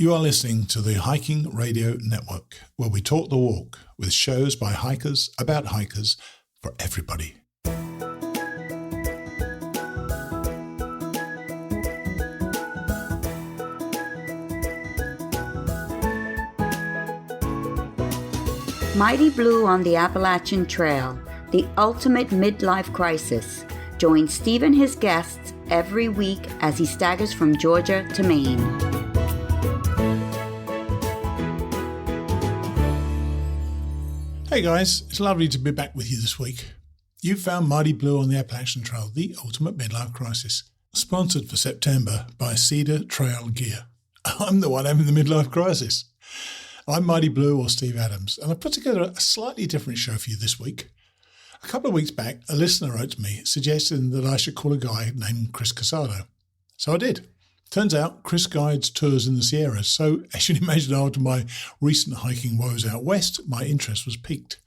You are listening to the Hiking Radio Network, where we talk the walk with shows by hikers about hikers for everybody. Mighty Blue on the Appalachian Trail, the ultimate midlife crisis. Join Steve and his guests every week as he staggers from Georgia to Maine. Hey guys, it's lovely to be back with you this week. You've found Mighty Blue on the Appalachian Trail, the ultimate midlife crisis. Sponsored for September by Cedar Trail Gear. I'm the one having the midlife crisis. I'm Mighty Blue, or Steve Adams, and I put together a slightly different show for you this week. A couple of weeks back, a listener wrote to me suggesting that I should call a guy named Chris Casado. So I did. Turns out Chris guides tours in the Sierras, so as you can imagine, after my recent hiking woes out west, my interest was piqued.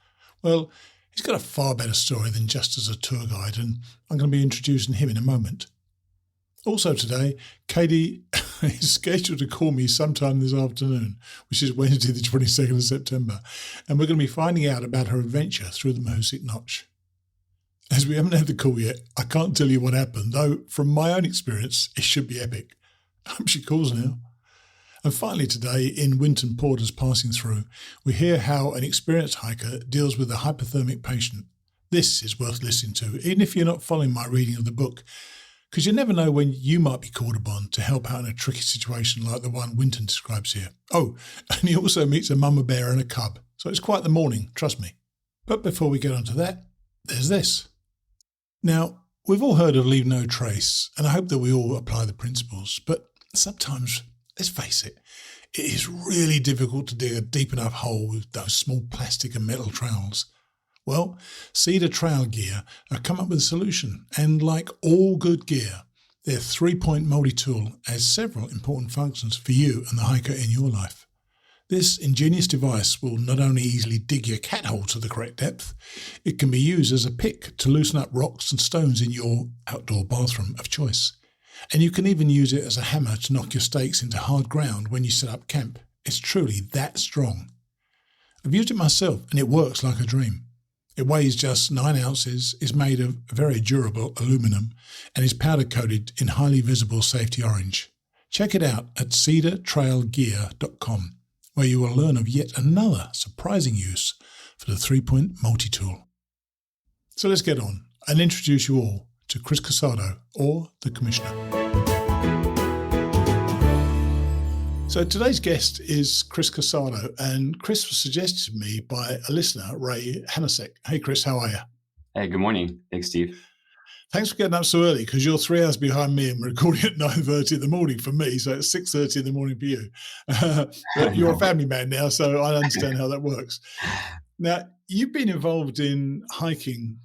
Well, he's got a far better story than just as a tour guide, and I'm going to be introducing him in a moment. Also today, Katie is scheduled to call me sometime this afternoon, which is Wednesday the 22nd of September, and we're going to be finding out about her adventure through the Mahoosuc Notch. As we haven't had the call yet, I can't tell you what happened, though from my own experience, it should be epic. I hope she calls now. And finally today, in Winton Porter's Passing Through, we hear how an experienced hiker deals with a hypothermic patient. This is worth listening to, even if you're not following my reading of the book, because you never know when you might be called upon to help out in a tricky situation like the one Winton describes here. Oh, and he also meets a mama bear and a cub, so it's quite the morning, trust me. But before we get on to that, there's this. Now, we've all heard of leave no trace, and I hope that we all apply the principles, but sometimes, let's face it, it is really difficult to dig a deep enough hole with those small plastic and metal trowels. Well, Cedar Trail Gear have come up with a solution, and like all good gear, their 3-point multi-tool has several important functions for you and the hiker in your life. This ingenious device will not only easily dig your cat hole to the correct depth, it can be used as a pick to loosen up rocks and stones in your outdoor bathroom of choice. And you can even use it as a hammer to knock your stakes into hard ground when you set up camp. It's truly that strong. I've used it myself and it works like a dream. It weighs just 9 ounces, is made of very durable aluminum, and is powder coated in highly visible safety orange. Check it out at cedartrailgear.com, where you will learn of yet another surprising use for the 3-point multi-tool. So let's get on and introduce you all to Chris Casado, or the Commissioner. So today's guest is Chris Casado, and Chris was suggested to me by a listener, Ray Hansek. Hey, Chris, how are you? Hey, good morning. Thanks, Steve. Thanks for getting up so early, because you're 3 hours behind me and we're recording at 9:30 in the morning for me, so it's 6:30 in the morning for you. But you're a family man now, so I understand how that works. Now, you've been involved in hiking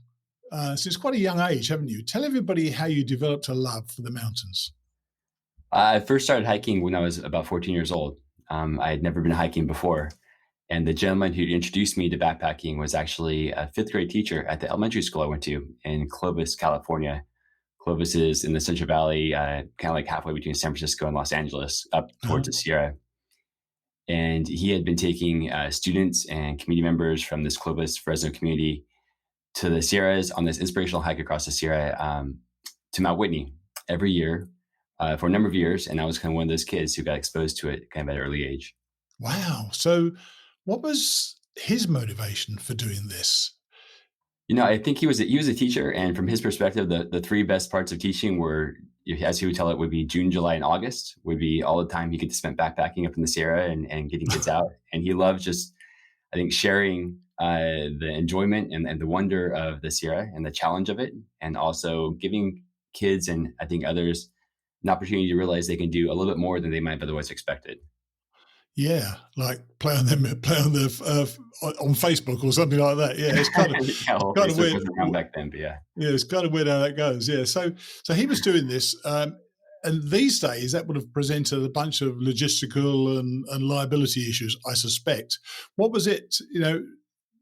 since quite a young age, haven't you? Tell everybody how you developed a love for the mountains. I first started hiking when I was about 14 years old. I had never been hiking before. And the gentleman who introduced me to backpacking was actually a 5th grade teacher at the elementary school I went to in Clovis, California. Clovis is in the Central Valley, kind of like halfway between San Francisco and Los Angeles, up towards the Sierra. And he had been taking students and community members from this Clovis Fresno community to the Sierras on this inspirational hike across the Sierra to Mt Whitney every year for a number of years. And I was kind of one of those kids who got exposed to it kind of at an early age. Wow. So what was his motivation for doing this? You know, I think he was a teacher. And from his perspective, the 3 best parts of teaching were, as he would tell it, would be June, July, and August would be all the time he could spend backpacking up in the Sierra and getting kids out. And he loved just, I think, sharing the enjoyment and the wonder of the Sierra and the challenge of it, and also giving kids and I think others an opportunity to realize they can do a little bit more than they might have otherwise expected. Yeah, like play on Facebook or something like that. Yeah, it's kind of kind of weird. Wasn't around back then, but yeah, it's kind of weird how that goes. Yeah, so he was doing this, and these days that would have presented a bunch of logistical and liability issues, I suspect. What was it? You know,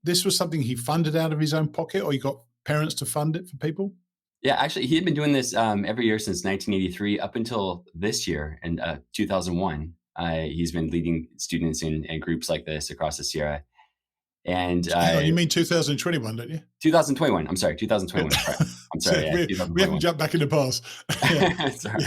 this was something he funded out of his own pocket, or he got parents to fund it for people? Yeah, actually, he had been doing this every year since 1983 up until this year in 2001. He's been leading students in groups like this across the Sierra. And you mean 2021, don't you? 2021. I'm sorry, 2021. I'm sorry. We haven't jumped back in the past. Sorry.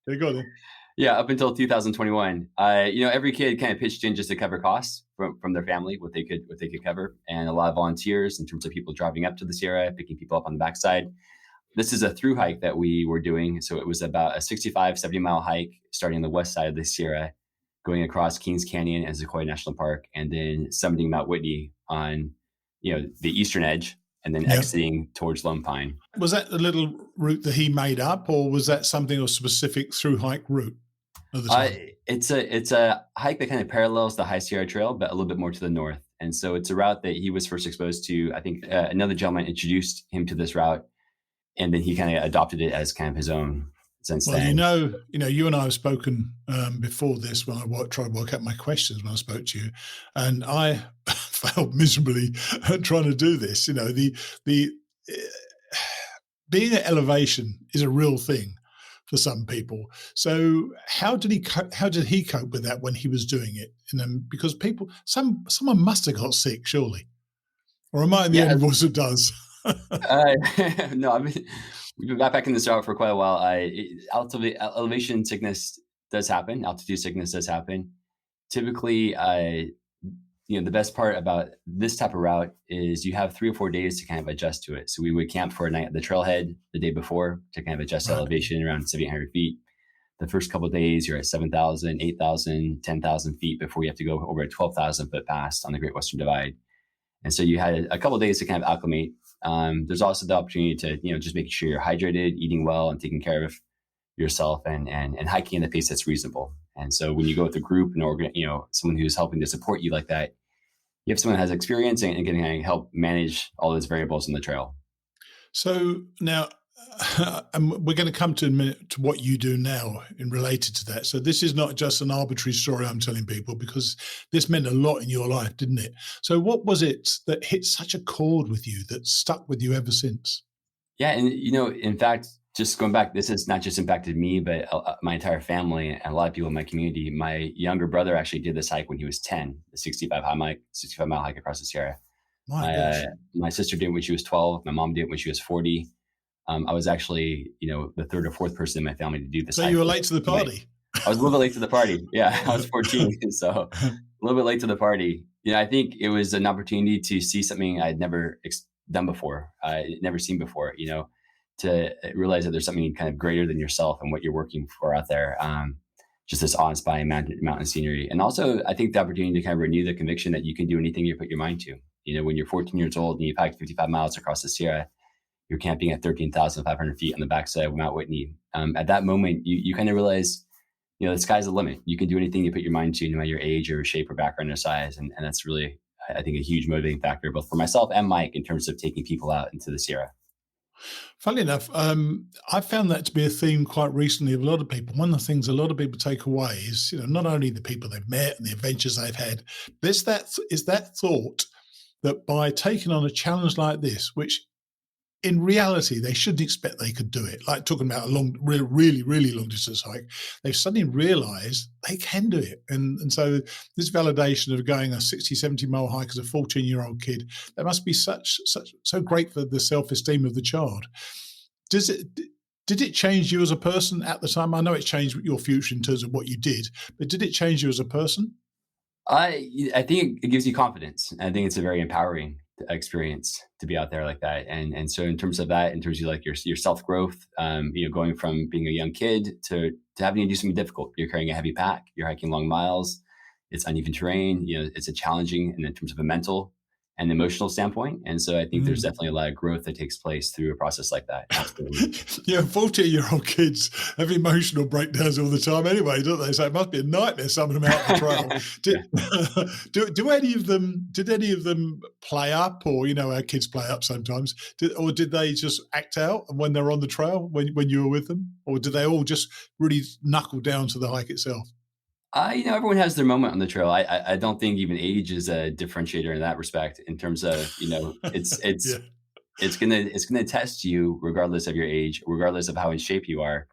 Yeah, go on then. Yeah, up until 2021, every kid kind of pitched in just to cover costs from their family, what they could cover, and a lot of volunteers in terms of people driving up to the Sierra, picking people up on the backside. This is a through hike that we were doing, so it was about a 65, 70-mile hike starting on the west side of the Sierra, going across Kings Canyon and Sequoia National Park, and then summiting Mount Whitney on the eastern edge, and then exiting towards Lone Pine. Was that the little route that he made up, or was that something of specific through hike route? It's a hike that kind of parallels the High Sierra Trail, but a little bit more to the north. And so it's a route that he was first exposed to. I think another gentleman introduced him to this route, and then he kind of adopted it as kind of his own since then. You and I have spoken before this when I tried to work out my questions when I spoke to you, and I failed miserably at trying to do this. Being at elevation is a real thing for some people. So how did he cope with that when he was doing it? Because someone must have got sick, surely. Or am I the only voice who does? No, we've been backpacking this route for quite a while. Elevation sickness does happen. Altitude sickness does happen. Typically, the best part about this type of route is you have 3 or 4 days to kind of adjust to it. So we would camp for a night at the trailhead the day before to kind of adjust elevation around 700 feet. The first couple of days, you're at 7,000, 8,000, 10,000 feet before you have to go over a 12,000 foot pass on the Great Western Divide. And so you had a couple of days to kind of acclimate. There's also the opportunity to, just making sure you're hydrated, eating well, and taking care of yourself and hiking at a pace that's reasonable. And so when you go with a group and someone who's helping to support you like that, you have someone who has experience and can help manage all those variables in the trail. So now, we're going to come to a minute to what you do now in related to that. So this is not just an arbitrary story I'm telling people, because this meant a lot in your life, didn't it? So what was it that hit such a chord with you that stuck with you ever since? Yeah. And, in fact, just going back, this has not just impacted me, but my entire family and a lot of people in my community. My younger brother actually did this hike when he was 10, the 65-mile hike across the Sierra. My sister did it when she was 12. My mom did it when she was 40. I was actually, the third or fourth person in my family to do this. So you were late to the party. I was a little bit late to the party. Yeah, I was 14, so a little bit late to the party. I think it was an opportunity to see something I'd never done before, never seen before. To realize that there's something kind of greater than yourself and what you're working for out there. Just this awe-inspiring mountain scenery. And also, I think the opportunity to kind of renew the conviction that you can do anything you put your mind to. When you're 14 years old and you've hiked 55 miles across the Sierra, you're camping at 13,500 feet on the backside of Mount Whitney. At that moment, you kind of realize, the sky's the limit. You can do anything you put your mind to, no matter your age or shape or background or size. And that's really, I think, a huge motivating factor, both for myself and Mike, in terms of taking people out into the Sierra. Funnily enough, I found that to be a theme quite recently of a lot of people. One of the things a lot of people take away is, not only the people they've met and the adventures they've had, but is that thought that by taking on a challenge like this, which in reality they shouldn't expect they could do it, like talking about a long, really, really long distance hike, they've suddenly realized they can do it. And so this validation of going a 60, 70-mile hike as a 14-year-old kid, that must be so great for the self-esteem of the child. Did it change you as a person at the time? I know it changed your future in terms of what you did, but did it change you as a person? I think it gives you confidence. I think it's a very empowering experience to be out there like that. And so in terms of that, in terms of like your self-growth, going from being a young kid to having to do something difficult. You're carrying a heavy pack, you're hiking long miles, it's uneven terrain, it's a challenging, and in terms of a mental and emotional standpoint. And so I think there's definitely a lot of growth that takes place through a process like that. Absolutely. 14-year-old kids have emotional breakdowns all the time anyway, don't they? So it must be a nightmare, some of them out on the trail. Did any of them play up, or, our kids play up sometimes, or did they just act out when they're on the trail when you were with them? Or did they all just really knuckle down to the hike itself? Everyone has their moment on the trail. I don't think even age is a differentiator in that respect, in terms of, it's gonna test you regardless of your age, regardless of how in shape you are.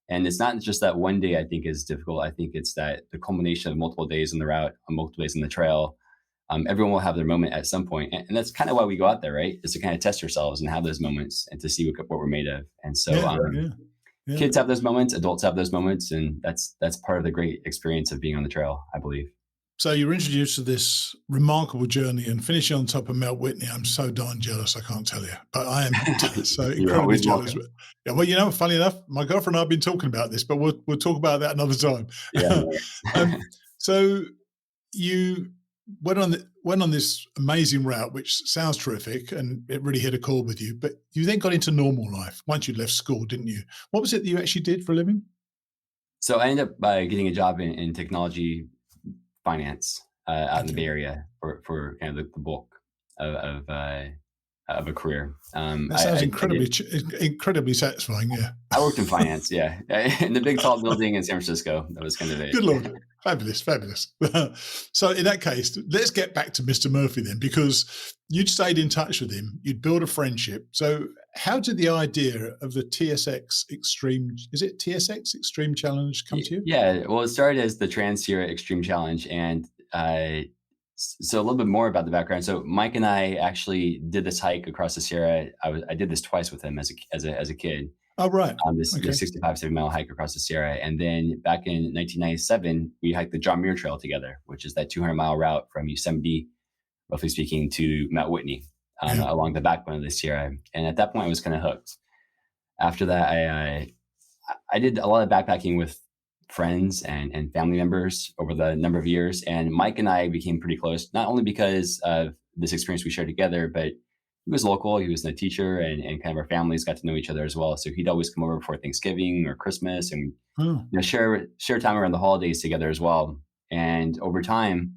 And it's not just that one day I think is difficult. I think it's that the culmination of multiple days on the route, multiple days on the trail. Everyone will have their moment at some point. And that's kind of why we go out there, right? Is to kind of test ourselves and have those moments and to see what we're made of. And so kids have those moments, adults have those moments. And that's part of the great experience of being on the trail, I believe. So you're introduced to this remarkable journey and finishing on top of Mt Whitney. I'm so darn jealous, I can't tell you. But I am so incredibly jealous. Yeah, well, funny enough, my girlfriend and I have been talking about this, but we'll talk about that another time. Yeah. So you went on this amazing route, which sounds terrific, and it really hit a chord with you. But you then got into normal life once you left school, didn't you? What was it that you actually did for a living? So I ended up getting a job in technology finance out in the Bay Area for kind of the bulk of a career. That sounds incredibly satisfying. Yeah, I worked in finance. Yeah, in the big tall building in San Francisco. That was kind of it. Good Lord, fabulous. So in that case, let's get back to Mr. Murphy then, because you'd stayed in touch with him, you'd built a friendship. So how did the idea of the TSX Extreme Challenge come to you? Yeah, well, it started as the Trans-Sierra Extreme Challenge, and so a little bit more about the background. So Mike and I actually did this hike across the Sierra. I did this twice with him as a kid. Oh, right. This 65, 70 mile hike across the Sierra. And then back in 1997, we hiked the John Muir Trail together, which is that 200-mile route from Yosemite, roughly speaking, to Mt Whitney along the backbone of the Sierra. And at that point, I was kind of hooked. After that, I did a lot of backpacking with friends and family members over the number of years. And Mike and I became pretty close, not only because of this experience we shared together, but he was local, he was a teacher, and kind of our families got to know each other as well. So he'd always come over for Thanksgiving or Christmas and share time around the holidays together as well. And over time,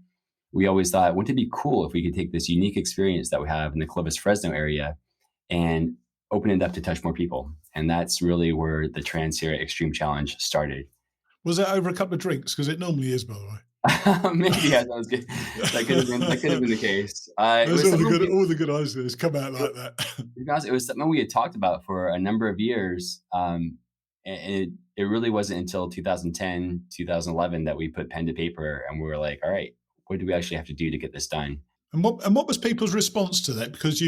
we always thought, wouldn't it be cool if we could take this unique experience that we have in the Clovis Fresno area and open it up to touch more people? And that's really where the Trans-Sierra Extreme Challenge started. Was that over a couple of drinks? Because it normally is, by the way. Maybe that was good. That could have been the case. All the good ideas come out like that. Because it was something we had talked about for a number of years, and it really wasn't until 2010, 2011 that we put pen to paper and we were like, all right, what do we actually have to do to get this done? And what was people's response to that? Because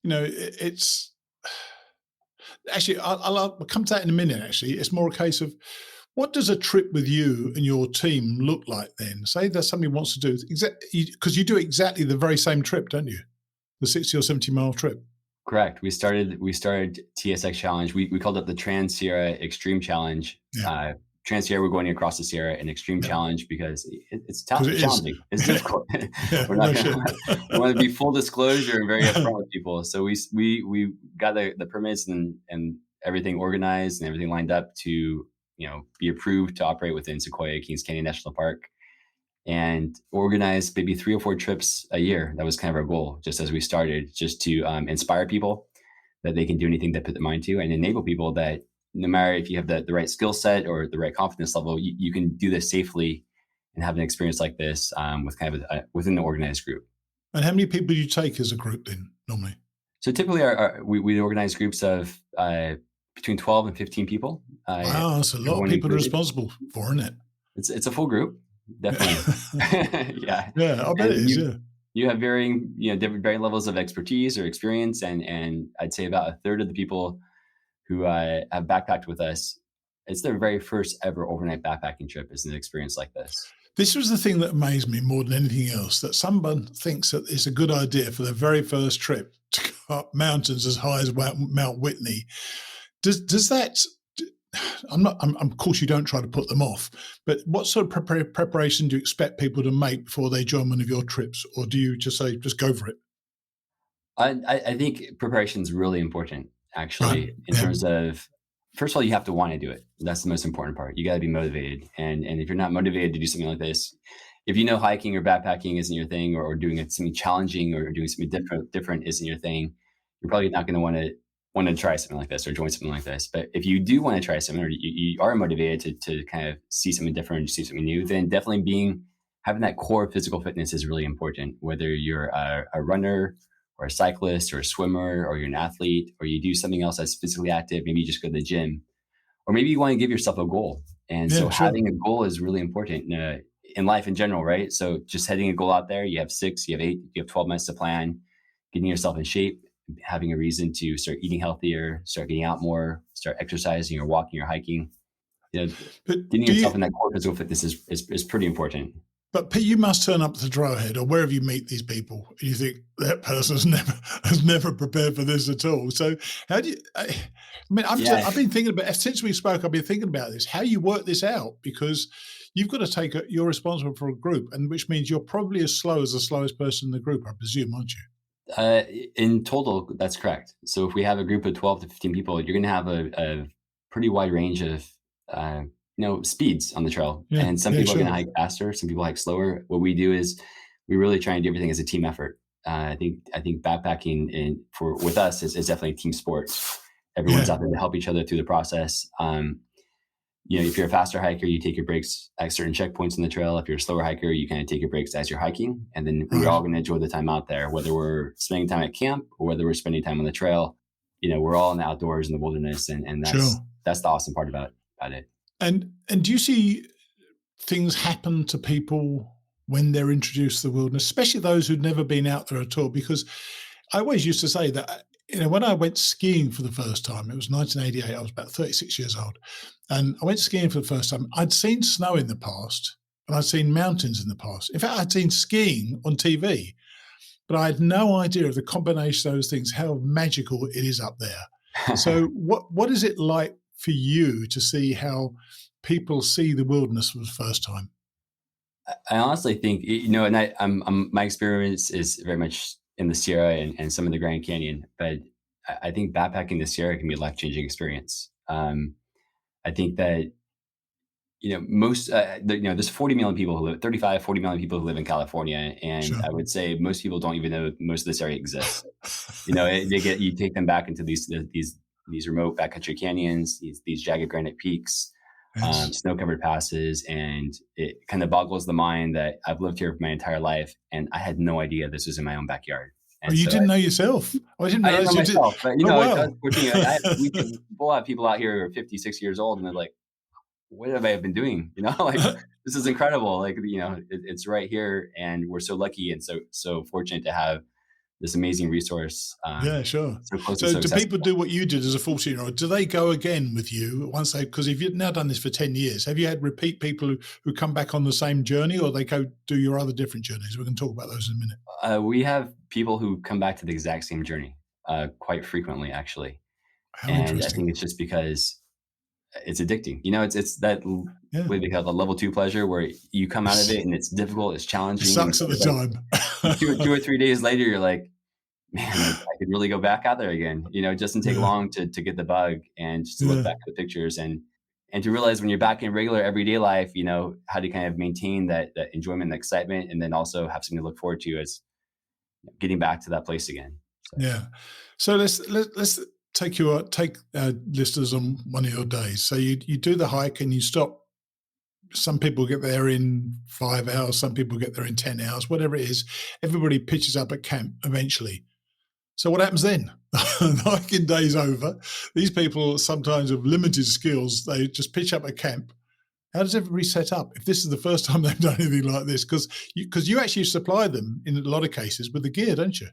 it's actually I'll come to that in a minute. Actually, it's more a case of, what does a trip with you and your team look like then? Say there's somebody who wants to do because you do exactly the very same trip, don't you? The 60 or 70 mile trip. Correct. We started TSX Challenge. We called it the Trans-Sierra Extreme Challenge. Yeah. Trans-Sierra, we're going across the Sierra, an extreme challenge because it's challenging. It's difficult. We want to be full disclosure and very upfront with people. So we got the permits and everything organized and everything lined up to be approved to operate within Sequoia Kings Canyon National Park, and organize maybe 3 or 4 trips a year. That was kind of our goal, just as we started, just to inspire people that they can do anything they put their mind to, and enable people that no matter if you have the right skill set or the right confidence level, you can do this safely and have an experience like this with kind of within the organized group. And how many people do you take as a group then normally? So typically we organize groups of between 12 and 15 people. Wow, that's a lot of people responsible for, isn't it? It's a full group, definitely. Yeah, I bet it is. You have varying levels of expertise or experience, and I'd say about a third of the people who have backpacked with us, it's their very first ever overnight backpacking trip is an experience like this. This was the thing that amazed me more than anything else, that someone thinks that it's a good idea for their very first trip to go up mountains as high as Mt Whitney. Does that? Of course, you don't try to put them off, but what sort of preparation do you expect people to make before they join one of your trips, or do you just say, just go for it? I think preparation is really important, actually, in terms of, first of all, you have to want to do it. That's the most important part. You got to be motivated, and if you're not motivated to do something like this, if you know hiking or backpacking isn't your thing, or doing something challenging or doing something different isn't your thing, you're probably not going to want to try something like this or join something like this. But if you do want to try something, or you are motivated to kind of see something different, see something new, then definitely having that core physical fitness is really important. Whether you're a runner or a cyclist or a swimmer, or you're an athlete, or you do something else that's physically active, maybe you just go to the gym. or maybe you want to give yourself a goal. And Yeah, so sure. having a goal is really important in life in general, right? So just setting a goal out there, you have 6, you have 8, you have 12 months to plan, getting yourself in shape, having a reason to start eating healthier, start getting out more, start exercising or walking or hiking. But Getting do yourself you? in that core physical fitness is pretty important. But Pete, you must turn up to the trailhead or wherever you meet these people, and you think that person's never prepared for this at all. So how do you? I mean, Yeah. I've been thinking about since we spoke. I've been thinking about this. How you work this out, because you've got to you're responsible for a group, and which means you're probably as slow as the slowest person in the group, I presume, aren't you? In total, that's correct. So if we have a group of 12 to 15 people, you're going to have a pretty wide range of speeds on the trail. Yeah, And some yeah, people are sure. going to hike faster, some people hike slower. What we do is we really try and do everything as a team effort. I think backpacking with us is definitely a team sport. Everyone's Yeah. out there to help each other through the process. If you're a faster hiker, you take your breaks at certain checkpoints in the trail. If you're a slower hiker, you kind of take your breaks as you're hiking. And then we're all going to enjoy the time out there, whether we're spending time at camp or whether we're spending time on the trail. We're all in the outdoors in the wilderness, and that's the awesome part about it. And do you see things happen to people when they're introduced to the wilderness, especially those who'd never been out there at all? Because I always used to say that, when I went skiing for the first time, it was 1988, I was about 36 years old. And I went skiing for the first time. I'd seen snow in the past and I'd seen mountains in the past. In fact, I'd seen skiing on TV, but I had no idea of the combination of those things, how magical it is up there. So what is it like for you to see how people see the wilderness for the first time? I honestly think, and my experience is very much in the Sierra and some of the Grand Canyon, but I think backpacking the Sierra can be a life-changing experience. I think that, there's 40 million people who live, 35, 40 million people who live in California. And Sure. I would say most people don't even know most of this area exists. You take them back into these remote backcountry canyons, these jagged granite peaks, Yes. snow-covered passes, and it kind of boggles the mind that I've lived here for my entire life, and I had no idea this was in my own backyard. And You so didn't know yourself? I didn't I didn't know realize you did. myself, but Oh, it does wow. force me. We'll have people out here who are 50, 60 years old, and they're like, "What have I been doing?" Like this is incredible. Like it's right here, and we're so lucky and so fortunate to have this amazing resource. Yeah, sure. So close So and so do people accessible. do what you did as a 14-year-old? Do they go again with you because if you've now done this for 10 years, have you had repeat people who come back on the same journey, or they go do your other different journeys? We can talk about those in a minute. We have people who come back to the exact same journey quite frequently, actually. How And I interesting. think it's just because it's addicting. It's that Yeah. what they call the level 2 pleasure, where you come out of it and it's difficult, it's It challenging. sucks at the time. 2 or 3 days later, you're like, man, I could really go back out there again. It doesn't take Yeah. long to get the bug and just to Yeah. look back at the pictures and to realize when you're back in regular everyday life, how to kind of maintain that enjoyment and excitement, and then also have something to look forward to as getting back to that place again. So. Yeah. So let's take listeners on one of your days. So you do the hike and you stop. Some people get there in 5 hours. Some people get there in 10 hours, whatever it is. Everybody pitches up at camp eventually. So what happens then? The hiking day's over. These people sometimes with limited skills, they just pitch up at camp. How does everybody set up if this is the first time they've done anything like this? Because you actually supply them in a lot of cases with the gear, don't you?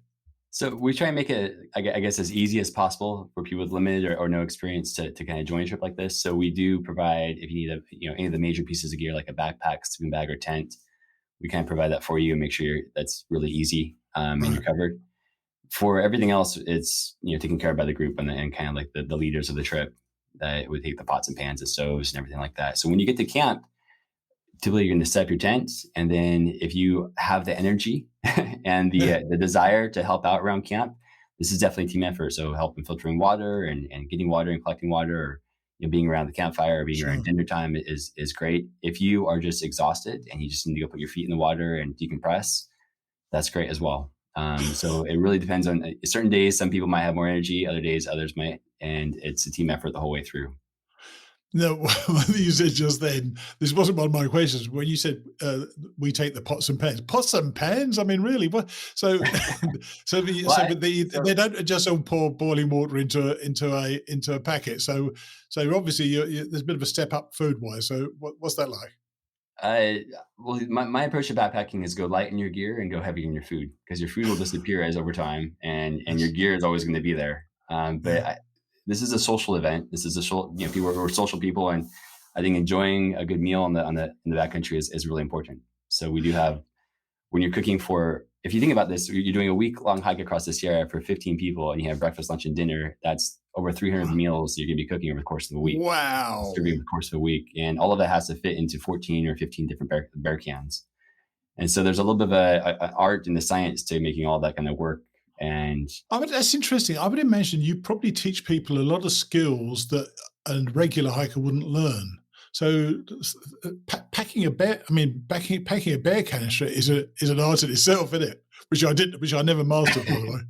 So we try and make it, I guess, as easy as possible for people with limited or no experience to kind of join a trip like this. So we do provide, if you need any of the major pieces of gear, like a backpack, sleeping bag, or tent, we kind of provide that for you and make sure that's really easy and you're covered. For everything else, it's taken care of by the group and kind of like the leaders of the trip that would take the pots and pans and stoves and everything like that. So when you get to camp, typically you're going to set up your tent, and then if you have the energy and the desire to help out around camp, this is definitely a team effort. So helping filtering water and getting water and collecting water, or being around the campfire or being around dinner time is great. If you are just exhausted and you just need to go put your feet in the water and decompress, that's great as well. So it really depends on certain days. Some people might have more energy, other days others might, and it's a team effort the whole way through. No, what you said just then, this wasn't one of my questions. When you said we take the pots and pans. I mean, really? What? So, but they don't just all pour boiling water into a packet. So obviously, there's a bit of a step up food wise. So, what's that like? Well, my approach to backpacking is go light in your gear and go heavy in your food, because your food will disappear as over time, and your gear is always going to be there. This is a social event. This is people who are social people, and I think enjoying a good meal in the backcountry is really important. So we do have, when you're cooking for, if you think about this, you're doing a week-long hike across the Sierra for 15 people, and you have breakfast, lunch, and dinner. That's over 300 meals you're going to be cooking over the course of the week. Wow. Over the course of a week. And all of that has to fit into 14 or 15 different bear cans. And so there's a little bit of an art and a science to making all that kind of work. And that's interesting. I would imagine you probably teach people a lot of skills that a regular hiker wouldn't learn. So packing a bear canister is an art in itself, isn't it? Which I never mastered, by the way.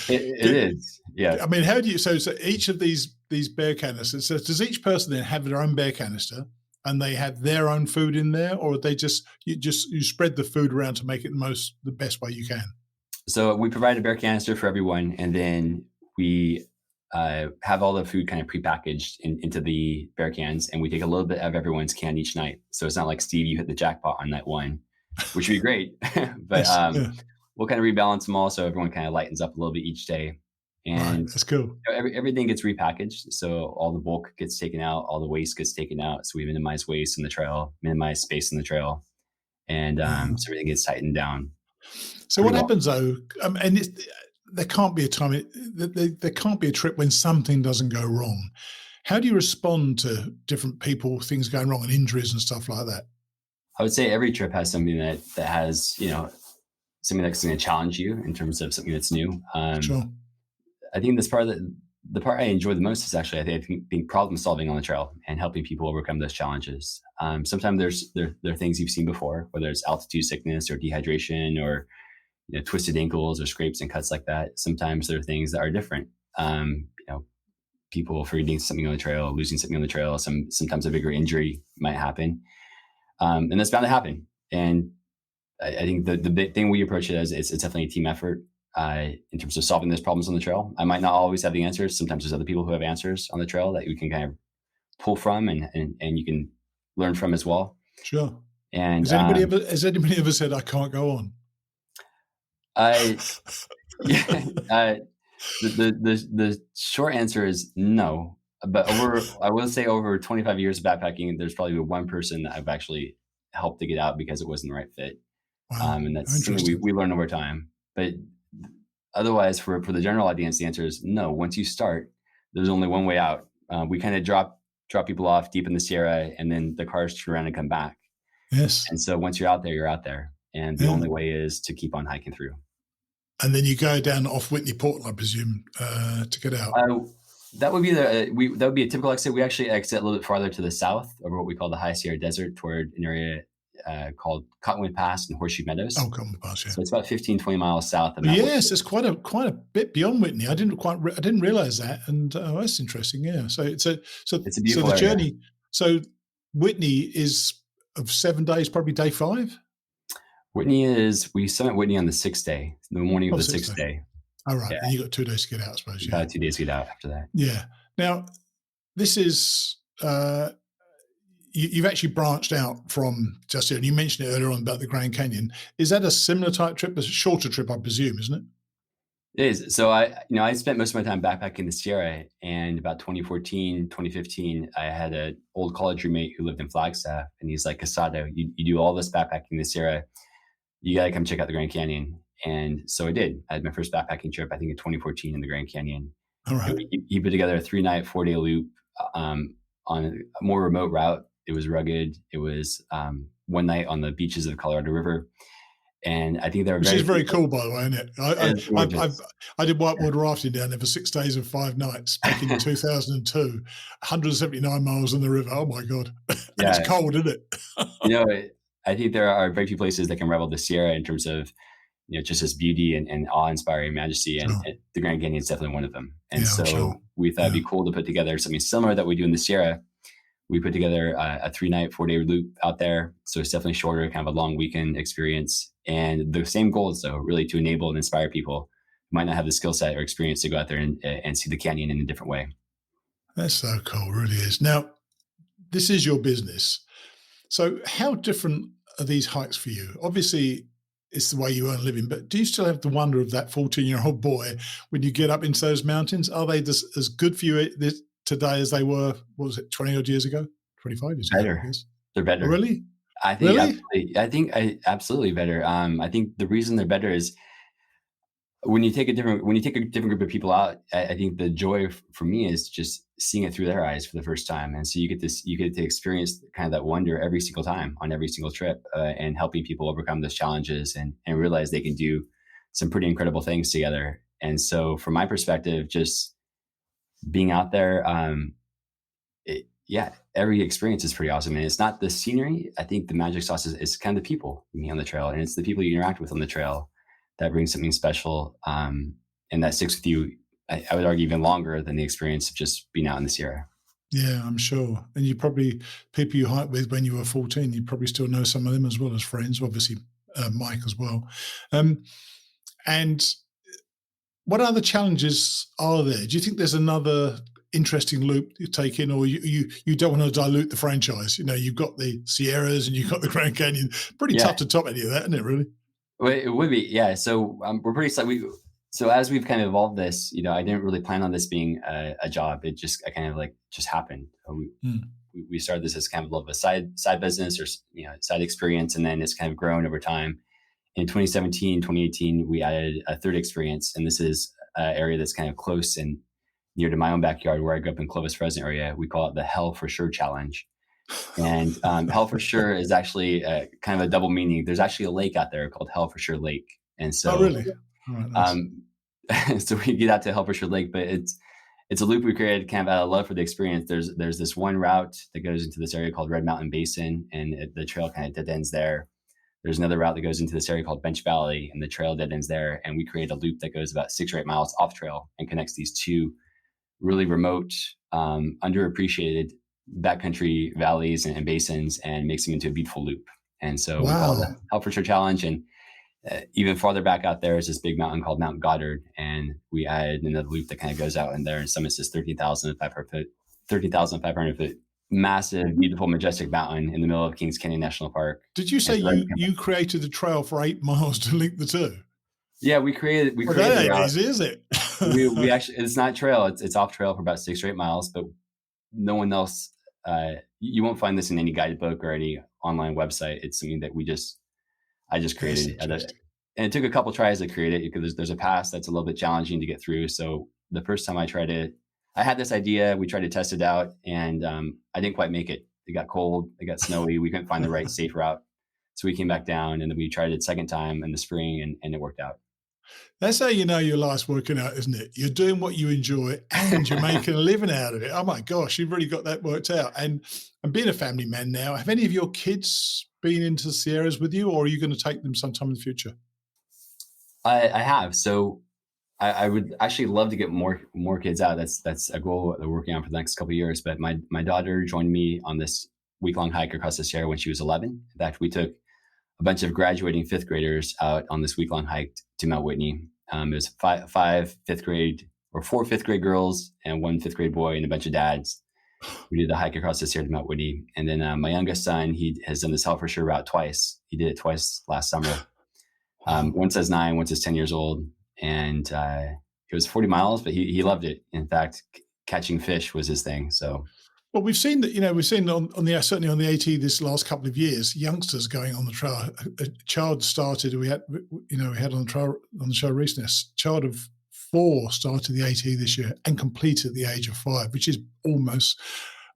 It is, yeah. I mean, how do you? So each of these bear canisters. So does each person then have their own bear canister, and they have their own food in there, or they you spread the food around to make it the best way you can? So we provide a bear canister for everyone, and then we have all the food kind of prepackaged into the bear cans, and we take a little bit of everyone's can each night. So it's not like, Steve, you hit the jackpot on night one, which would be great, but we'll kind of rebalance them all so everyone kind of lightens up a little bit each day. And that's cool. Everything gets repackaged, so all the bulk gets taken out, all the waste gets taken out. So we minimize waste on the trail, minimize space on the trail, and so everything gets tightened down. So what happens though? And there can't be a time. There can't be a trip when something doesn't go wrong. How do you respond to different people, things going wrong, and injuries and stuff like that? I would say every trip has something that has something that's going to challenge you in terms of something that's new. Sure. I think this part the part I enjoy the most is actually, I think, being problem solving on the trail and helping people overcome those challenges. Sometimes there are things you've seen before, whether it's altitude sickness or dehydration or twisted ankles or scrapes and cuts like that. Sometimes there are things that are different. People forgetting something on the trail, losing something on the trail. Sometimes a bigger injury might happen, and that's bound to happen. And I think the big thing we approach it as it's definitely a team effort. In terms of solving those problems on the trail, I might not always have the answers. Sometimes there's other people who have answers on the trail that you can kind of pull from and you can learn from as well. Sure. And has anybody ever said, I can't go on? The short answer is no. But I will say over 25 years of backpacking, there's probably one person that I've actually helped to get out because it wasn't the right fit. Wow. And that's something we learn over time. But otherwise, for the general audience, the answer is no. Once you start, there's only one way out. We kind of drop people off deep in the Sierra, and then the cars turn around and come back. Yes. And so once you're out there, you're out there. And the only way is to keep on hiking through. And then you go down off Whitney Portal, I presume, to get out. That would be that would be a typical exit. We actually exit a little bit farther to the south over what we call the High Sierra Desert, toward an area called Cottonwood Pass and Horseshoe Meadows. Oh, Cottonwood Pass, yeah. So it's about 15, 20 miles south of that. Yes, it's quite a bit beyond Whitney. I didn't realize that, and that's interesting. Yeah, so it's a beautiful journey. Area. So Whitney is of 7 days, probably day 5. We summit Whitney on the 6th day, the morning of the 6th day. All right, and you got 2 days to get out, I suppose. About 2 days to get out after that. Yeah. Now, this is. You've actually branched out from just here, and you mentioned it earlier on about the Grand Canyon. Is that a similar type trip? It's a shorter trip, I presume, isn't it? It is. So I spent most of my time backpacking the Sierra, and about 2014, 2015, I had an old college roommate who lived in Flagstaff, and he's like, Casado, you do all this backpacking in the Sierra, you got to come check out the Grand Canyon. And so I did. I had my first backpacking trip, I think in 2014 in the Grand Canyon. All right. He put together a 3-night, 4-day loop on a more remote route. It was rugged. It was 1 night on the beaches of the Colorado River. And I think which is very cool, by the way, isn't it? I did whitewater rafting down there for 6 days and 5 nights back in 2002, 179 miles on the river. Oh my God. Yeah. It's cold, isn't it? I think there are very few places that can rival the Sierra in terms of, just this beauty and awe-inspiring majesty. And, Sure. and the Grand Canyon is definitely one of them. And Yeah, I'm so sure. we thought it'd be cool to put together something similar that we do in the Sierra. We put together a 3-night, 4-day loop out there. So it's definitely shorter, kind of a long weekend experience. And the same goals, though, really to enable and inspire people who might not have the skill set or experience to go out there and see the canyon in a different way. That's so cool, it really is. Now, this is your business. So how different are these hikes for you? Obviously, it's the way you earn a living, but do you still have the wonder of that 14-year-old boy when you get up into those mountains? Are they as good for you today as they were, what was it, 20 odd years ago? 25 years ago, I guess. They're better. Oh, really? I think absolutely better. I think the reason they're better is when you take a different group of people out, I think the joy for me is just seeing it through their eyes for the first time. And so you get to experience kind of that wonder every single time on every single trip, and helping people overcome those challenges and realize they can do some pretty incredible things together. And so from my perspective, just being out there, every experience is pretty awesome. And it's not the scenery. I think the magic sauce is kind of the people you meet on the trail, and it's the people you interact with on the trail that brings something special, and that sticks with you. I would argue even longer than the experience of just being out in the Sierra. Yeah, I'm sure. And you probably, people you hiked with when you were 14, you probably still know some of them as well as friends, obviously Mike as well. And what other challenges are there? Do you think there's another interesting loop you take in, or you don't want to dilute the franchise? You've got the Sierras and you've got the Grand Canyon. Pretty tough to top any of that, isn't it, really? Well, it would be, yeah. So we're pretty excited. So as we've kind of evolved this, I didn't really plan on this being a job. It just just happened. We started this as kind of a side business or side experience, and then it's kind of grown over time. In 2017, 2018, we added a third experience, and this is an area that's kind of close and near to my own backyard where I grew up in Clovis, Fresno area. We call it the Hell for Sure Challenge. And Hell for Sure is actually kind of a double meaning. There's actually a lake out there called Hell for Sure Lake. And so, oh, really? All right, nice. So we get out to Hell for Sure Lake, but it's a loop we created kind of out of love for the experience. There's this one route that goes into this area called Red Mountain Basin, and the trail kind of dead ends there. There's another route that goes into this area called Bench Valley, and the trail dead ends there. And we create a loop that goes about 6 or 8 miles off trail and connects these two really remote, underappreciated backcountry valleys and basins, and makes them into a beautiful loop. And so we call it the Hell for Sure Challenge. And even farther back out there is this big mountain called Mount Goddard, and we added another loop that kind of goes out in there and summits this 13,500 foot massive, beautiful, majestic mountain in the middle of Kings Canyon National Park. Did you say you created a trail for 8 miles to link the two? Yeah, we created. That ain't easy, is it? we actually, it's not trail. It's off trail for about 6 or 8 miles, but no one else. You won't find this in any guidebook or any online website. It's something that I just created, and it took a couple tries to create it because there's a pass that's a little bit challenging to get through. So the first time I tried it, I had this idea. We tried to test it out, and I didn't quite make it. It got cold. It got snowy. We couldn't find the right safe route, so we came back down, and then we tried it second time in the spring, and it worked out. That's how you know your life's working out, isn't it? You're doing what you enjoy and you're making a living out of it. Oh my gosh, you've really got that worked out. And being a family man now, have any of your kids been into the Sierras with you, or are you going to take them sometime in the future? I have. So I would actually love to get more kids out. That's a goal that we're working on for the next couple of years. But my daughter joined me on this week-long hike across the Sierra when she was 11. In fact, we took a bunch of graduating 5th graders out on this week-long hike to Mt Whitney. It was 4 5th grade girls and 1 5th grade boy and a bunch of dads. We did the hike across the Sierra to Mt Whitney. And then my youngest son, he has done this Hell for Sure route twice. He did it twice last summer. Once as 9, once as 10 years old. And it was 40 miles, but he loved it. In fact, catching fish was his thing. So. Well, we've seen that, we've seen certainly on the AT this last couple of years, youngsters going on the trail. A child started, we had on the show recently, a child of 4 started the AT this year and completed at the age of 5, which is almost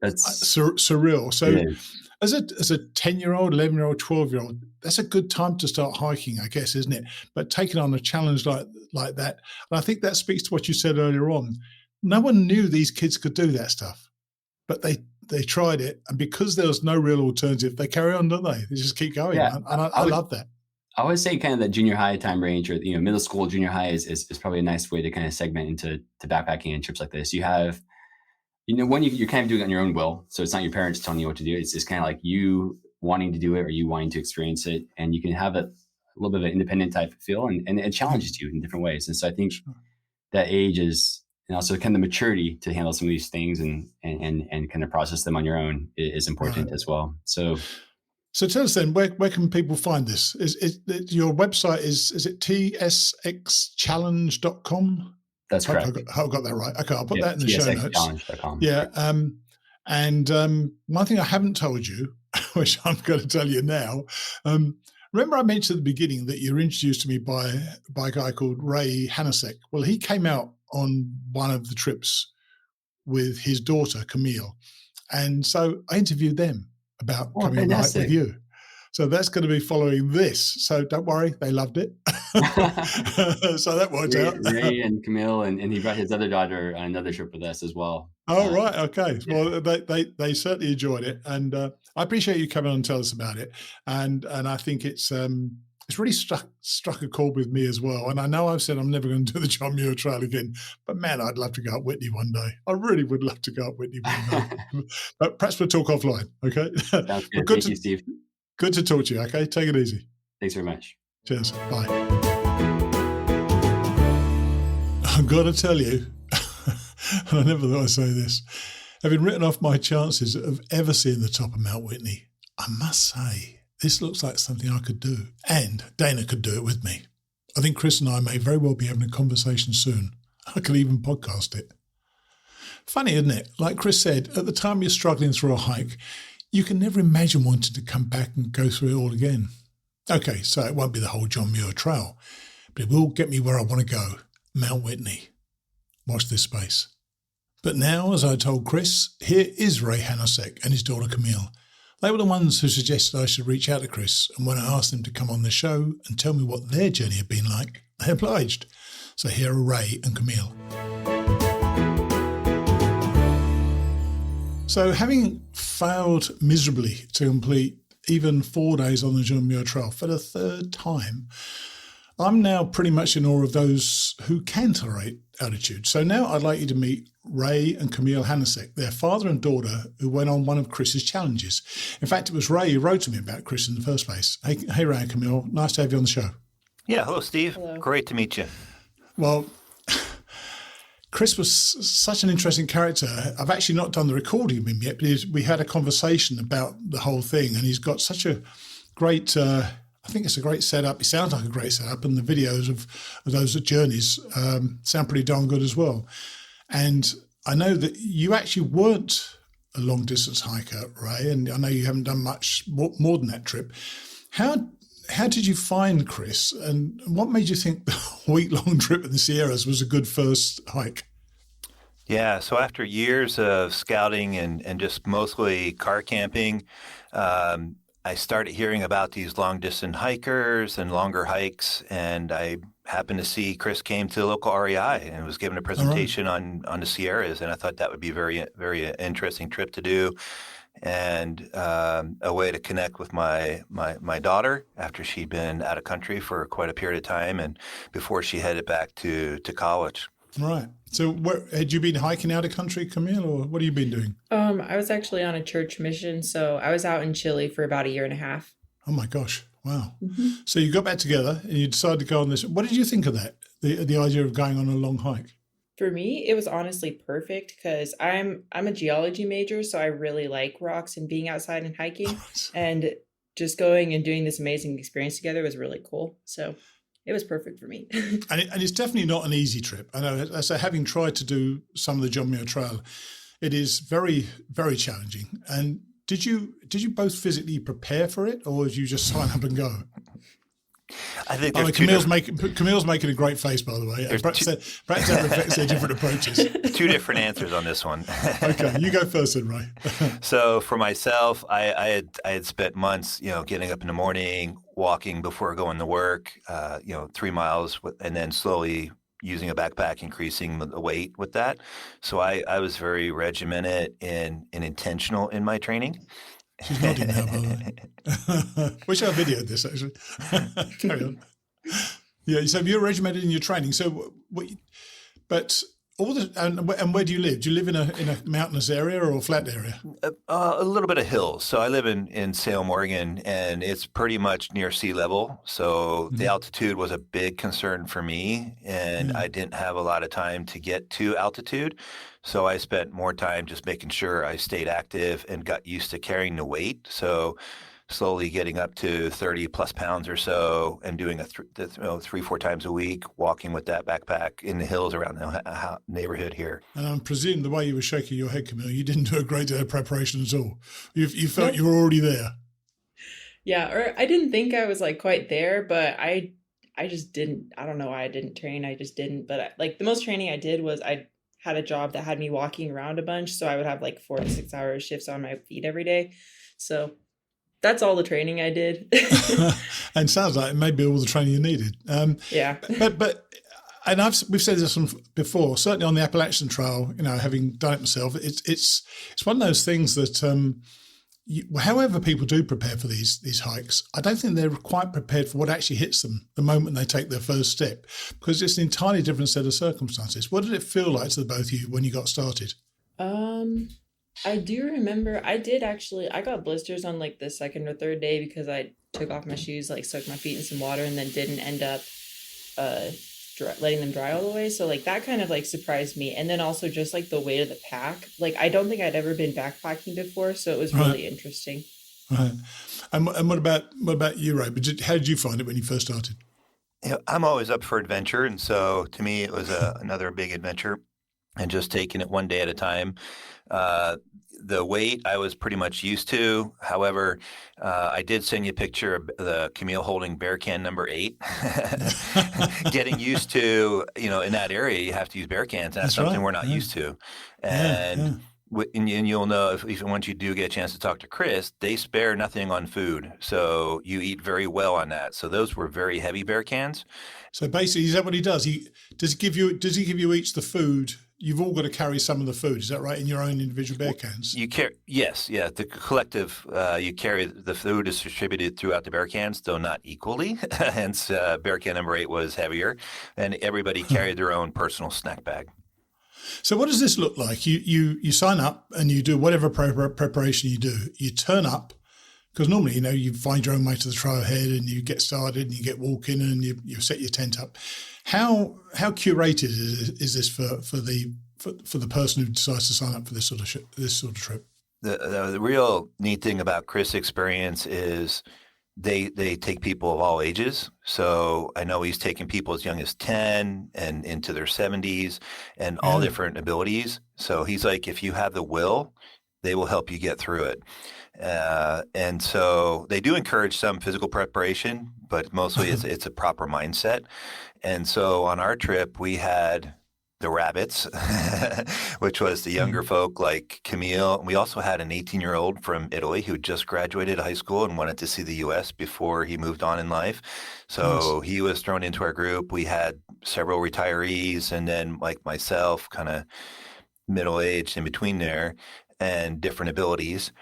surreal. So as a 10-year-old, 11-year-old, 12-year-old, that's a good time to start hiking, I guess, isn't it? But taking on a challenge like that, and I think that speaks to what you said earlier on. No one knew these kids could do that stuff. But they tried it, and because there was no real alternative, they carry on, don't they? They just keep going, and I love that. I would say kind of the junior high time range, or middle school, junior high is probably a nice way to kind of segment into backpacking and trips like this. You have, when you're kind of doing it on your own will, so it's not your parents telling you what to do. It's just kind of like you wanting to do it or you wanting to experience it, and you can have a little bit of an independent type of feel, and it challenges you in different ways. And so I think that age is, and also kind of the maturity to handle some of these things and kind of process them on your own is important as well. So tell us then, where can people find this? Is your website, is it tsxchallenge.com? That's correct. I got that right. Okay, I'll put that in the show notes. tsxchallenge.com. Yeah. And one thing I haven't told you, which I'm going to tell you now, remember I mentioned at the beginning that you were introduced to me by a guy called Ray Hansek. Well, he came out on one of the trips with his daughter, Camille. And so I interviewed them about coming on the hike with you. So that's going to be following this. So don't worry, they loved it. So that worked out. Ray and Camille, and he brought his other daughter on another trip with us as well. Oh, right. Okay. Well, they certainly enjoyed it. And I appreciate you coming on and tell us about it. And I think it's really struck a chord with me as well. And I know I've said I'm never going to do the John Muir Trail again, but man, I'd love to go up Whitney one day. I really would love to go up Whitney one day. But perhaps we'll talk offline, okay? Sounds good. Thank you, Steve. Good to talk to you, okay? Take it easy. Thanks very much. Cheers. Bye. I've got to tell you, and I never thought I'd say this, having written off my chances of ever seeing the top of Mt Whitney, I must say, this looks like something I could do, and Dana could do it with me. I think Chris and I may very well be having a conversation soon. I could even podcast it. Funny, isn't it? Like Chris said, at the time you're struggling through a hike, you can never imagine wanting to come back and go through it all again. Okay, so it won't be the whole John Muir Trail, but it will get me where I want to go, Mt Whitney. Watch this space. But now, as I told Chris, here is Ray Hansek and his daughter Camille. They were the ones who suggested I should reach out to Chris, and when I asked them to come on the show and tell me what their journey had been like, they obliged. So here are Ray and Camille. So having failed miserably to complete even 4 days on the John Muir Trail for the third time, I'm now pretty much in awe of those who can tolerate altitude. So now I'd like you to meet Ray and Camille Hansek, their father and daughter, who went on one of Chris's challenges. In fact, it was Ray who wrote to me about Chris in the first place. Hey Ray and Camille, nice to have you on the show. Yeah, hello, Steve. Hello. Great to meet you. Well, Chris was such an interesting character. I've actually not done the recording of him yet, but we had a conversation about the whole thing, and he's got such a great, I think it's a great setup. It sounds like a great setup, and the videos of those journeys sound pretty darn good as well. And I know that you actually weren't a long-distance hiker, Ray, and I know you haven't done much more than that trip. How did you find Chris, and what made you think the week-long trip in the Sierras was a good first hike? Yeah, so after years of scouting and just mostly car camping, I started hearing about these long-distance hikers and longer hikes, and I happened to see Chris came to the local REI and was given a presentation on the Sierras, and I thought that would be a very, very interesting trip to do, and a way to connect with my daughter after she'd been out of country for quite a period of time and before she headed back to college. Right. So had you been hiking out of country, Camille, or what have you been doing? I was actually on a church mission, so I was out in Chile for about 1.5 years. Oh my gosh. Wow. Mm-hmm. So you got back together and you decided to go on this. What did you think of that? The idea of going on a long hike? For me, it was honestly perfect because I'm a geology major, so I really like rocks and being outside and hiking. And just going and doing this amazing experience together was really cool. So it was perfect for me. And it's definitely not an easy trip. I know, so having tried to do some of the John Muir Trail, it is very, very challenging. And did you both physically prepare for it, or did you just sign up and go? I think Camille's making a great face, by the way. Perhaps that reflects their different approaches. Two different answers on this one. Okay, you go first then, Ray. So for myself, I had spent months, getting up in the morning, walking before going to work, 3 miles, and then slowly using a backpack, increasing the weight with that. So I was very regimented and intentional in my training. She's nodding now, by the way. Wish I videoed this, actually. Carry on. Yeah, so you're regimented in your training. So, but and where do you live? Do you live in a mountainous area or a flat area? A little bit of hills. So I live in Salem, Oregon, and it's pretty much near sea level. So the altitude was a big concern for me, and I didn't have a lot of time to get to altitude. So I spent more time just making sure I stayed active and got used to carrying the weight. So slowly getting up to 30 plus pounds or so and doing 3-4 times a week, walking with that backpack in the hills around the neighborhood here. And I'm presuming the way you were shaking your head, Camille, you didn't do a great deal of preparation at all. You felt you were already there. Yeah, or I didn't think I was like quite there, but I just didn't. I don't know why I didn't train. I just didn't. But like the most training I did was I had a job that had me walking around a bunch. So I would have like 4 to 6 hour shifts on my feet every day. So that's all the training I did. And sounds like maybe all the training you needed. Yeah. But and we've said this before, certainly on the Appalachian Trail, having done it myself, it's one of those things that however people do prepare for these hikes, I don't think they're quite prepared for what actually hits them the moment they take their first step, because it's an entirely different set of circumstances. What did it feel like to the both of you when you got started? I do remember I got blisters on like the second or third day because I took off my shoes, like soaked my feet in some water and then didn't end up letting them dry all the way. So like that kind of like surprised me. And then also just like the weight of the pack. Like I don't think I'd ever been backpacking before, so it was really interesting. Right. And what about you, Ray? How did you find it when you first started? I'm always up for adventure, and so to me it was another big adventure, and just taking it one day at a time. The weight I was pretty much used to. However, I did send you a picture of the Camille holding bear can number 8. Getting used to, in that area, you have to use bear cans. That's something we're not used to. And you'll know if once you do get a chance to talk to Chris, they spare nothing on food. So you eat very well on that. So those were very heavy bear cans. So basically, is that what he does? Does he give you each the food? You've all got to carry some of the food. Is that right? In your own individual bear cans? Yes. The collective, you carry the food is distributed throughout the bear cans, though not equally. Hence, bear can number 8 was heavier, and everybody carried their own personal snack bag. So what does this look like? You sign up and you do whatever preparation you do. You turn up, because normally, you find your own way to the trailhead and you get started and you get walking and you set your tent up. How curated is this for the person who decides to sign up for this sort of trip? The real neat thing about Chris' experience is they take people of all ages. So I know he's taking people as young as 10 and into their 70s and all different abilities. So he's like, if you have the will, they will help you get through it. And so they do encourage some physical preparation, but mostly it's a proper mindset. And so on our trip, we had the rabbits, which was the younger folk like Camille. We also had an 18-year-old from Italy who just graduated high school and wanted to see the U.S. before he moved on in life. So he was thrown into our group. We had several retirees and then like myself, kind of middle-aged in between there and different abilities.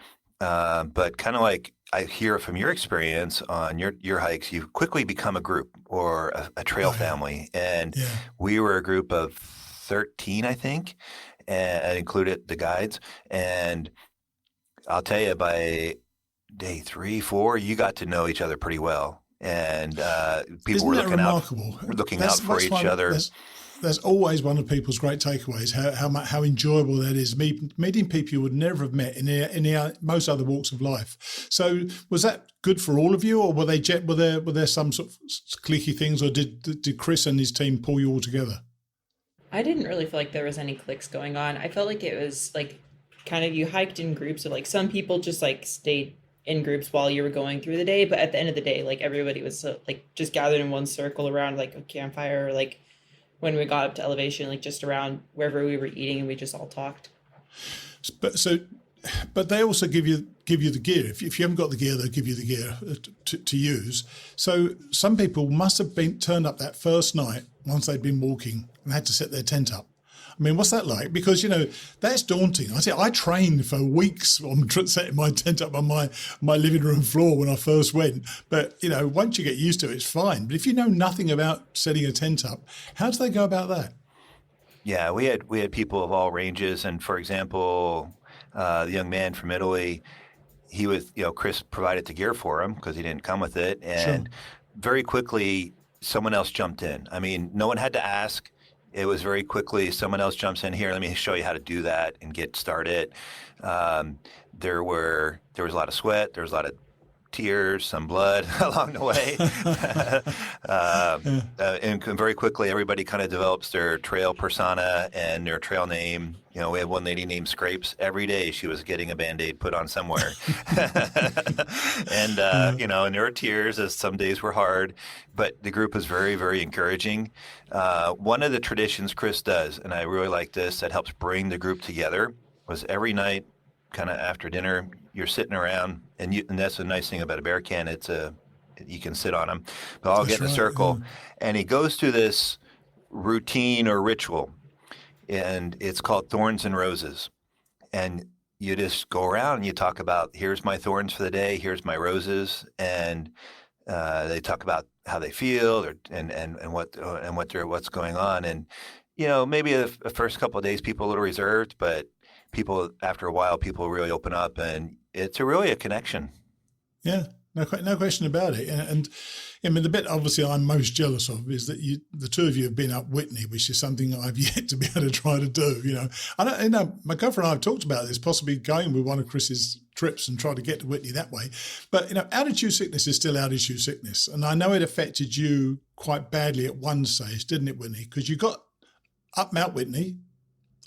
But kind of like I hear from your experience on your hikes, you quickly become a group or a trail family. And we were a group of 13, I think, and I included the guides. And I'll tell you, by day 3, 4, you got to know each other pretty well. And people were looking out for each other. That's always one of people's great takeaways, how enjoyable that is, meeting people you would never have met in most other walks of life. So was that good for all of you, or were there some sort of cliquey things, or did Chris and his team pull you all together? I didn't really feel like there was any cliques going on. I felt like it was like kind of you hiked in groups, or like some people just like stayed in groups while you were going through the day. But at the end of the day, like everybody was like just gathered in one circle around like a campfire, or like when we got up to elevation, like just around wherever we were eating, and we just all talked. But they also give you the gear. If you haven't got the gear, they'll give you the gear to use. So some people must have been turned up that first night once they'd been walking and had to set their tent up. I mean, what's that like? Because, that's daunting. I trained for weeks on setting my tent up on my living room floor when I first went. But, once you get used to it, it's fine. But if you know nothing about setting a tent up, how do they go about that? Yeah, we had people of all ranges. And for example, the young man from Italy, he was, Chris provided the gear for him because he didn't come with it. And very quickly, someone else jumped in. I mean, no one had to ask. It was very quickly, someone else jumps in here. Let me show you how to do that and get started. There was a lot of sweat. There was a lot of tears, some blood along the way. And very quickly, everybody kind of develops their trail persona and their trail name. We had one lady named Scrapes. Every day she was getting a Band-Aid put on somewhere. And, and there were tears as some days were hard, but the group was very, very encouraging. One of the traditions Chris does, and I really like this, that helps bring the group together, was every night, kind of after dinner, you're sitting around, and that's the nice thing about a bear can. You can sit on them, but I'll get in a circle, and he goes through this routine or ritual, and it's called Thorns and Roses, and you just go around and you talk about, here's my thorns for the day, here's my roses, and they talk about how they feel and what's going on, and maybe the first couple of days people are a little reserved, but after a while, people really open up, and it's really a connection. Yeah, no question about it. And I mean, the bit obviously I'm most jealous of is that the two of you have been up Whitney, which is something I've yet to be able to try to do. I know my girlfriend and I have talked about this, possibly going with one of Chris's trips and try to get to Whitney that way. But altitude sickness is still altitude sickness, and I know it affected you quite badly at one stage, didn't it, Whitney? Because you got up Mt Whitney.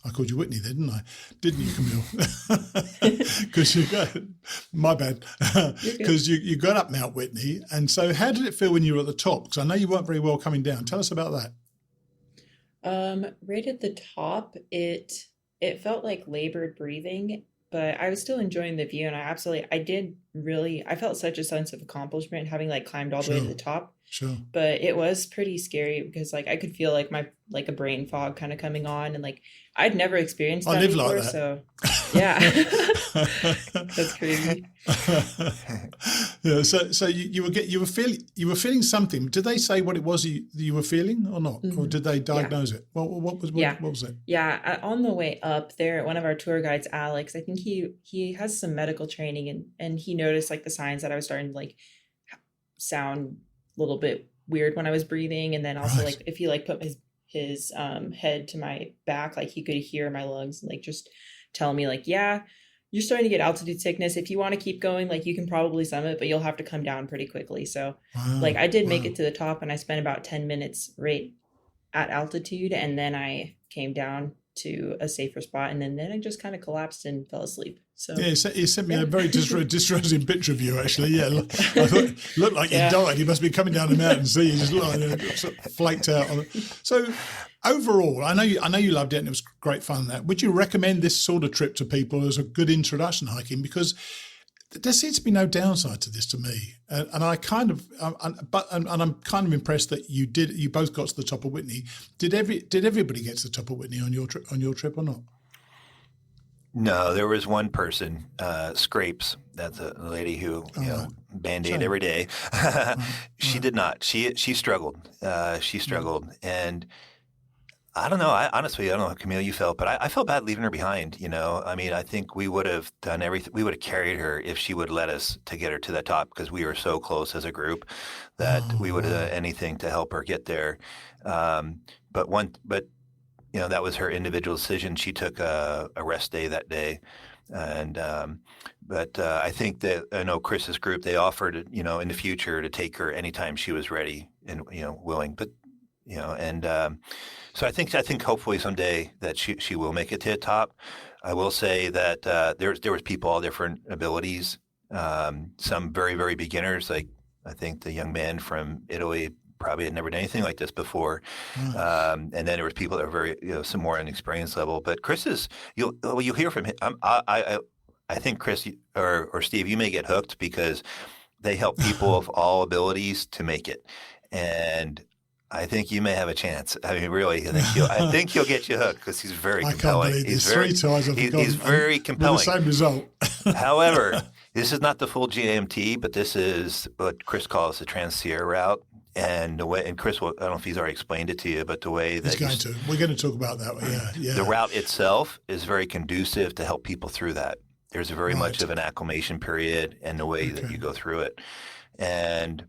I called you Whitney there, didn't I? Didn't you, Camille? Because my bad. Because you got up Mt Whitney. And so how did it feel when you were at the top? Because I know you weren't very well coming down. Tell us about that. Right at the top, it felt like labored breathing, but I was still enjoying the view. And I felt such a sense of accomplishment having climbed all the way to the top. Sure. But it was pretty scary because I could feel a brain fog kind of coming on, and I'd never experienced that before. Like that. So yeah. That's crazy. Yeah, so you were feeling something. Did they say what it was you were feeling or not? Mm-hmm. Or did they diagnose it? What was it? Yeah, on the way up there, one of our tour guides, Alex, I think he has some medical training, and he noticed the signs that I was starting to sound a little bit weird when I was breathing, and then also if he put his head to my back, he could hear my lungs and just tell me yeah, you're starting to get altitude sickness. If you want to keep going, you can probably summit, but you'll have to come down pretty quickly. So I did make it to the top, and I spent about 10 minutes right at altitude, and then I came down to a safer spot, and then I just kind of collapsed and fell asleep. So yeah, he sent me a very distressing picture of you, actually. Yeah, I thought looked like you died. You must be coming down the mountain. See, you just lying there, sort of flaked out on it. So overall, I know you loved it, and it was great fun. That would you recommend this sort of trip to people as a good introduction hiking? Because there seems to be no downside to this to me, and I'm kind of impressed that you both got to the top of Whitney. Did everybody get to the top of Whitney on your trip or not? No, there was one person, Scrapes. That's a lady who Band-Aid every day. She did not. She struggled. And I don't know. I don't know how Camille you felt, but I felt bad leaving her behind. I mean, I think we would have done everything. We would have carried her if she would let us to get her to the top, because we were so close as a group that we would have done anything to help her get there. But that was her individual decision. She took a rest day that day, and I think that I know Chris's group, they offered in the future to take her anytime she was ready and willing. But so I think hopefully someday that she will make it to the top. I will say that there was people all different abilities. Some very, very beginners, like I think the young man from Italy probably had never done anything like this before. And then there was people that were very, some more on experience level. But Chris you'll hear from him. I think Chris or Steve, you may get hooked because they help people of all abilities to make it. And I think you may have a chance. I mean, really, I think he'll get you hooked because he's very I compelling. can't believe this. 3 times I've forgotten. He's very compelling. With the same result. However, this is not the full GAMT, but this is what Chris calls the Trans-Sierra route. And the way, and Chris, I don't know if he's already explained it to you, but the way that we're going to talk about that. Yeah. The route itself is very conducive to help people through that. There's very much of an acclimation period and the way that you go through it. And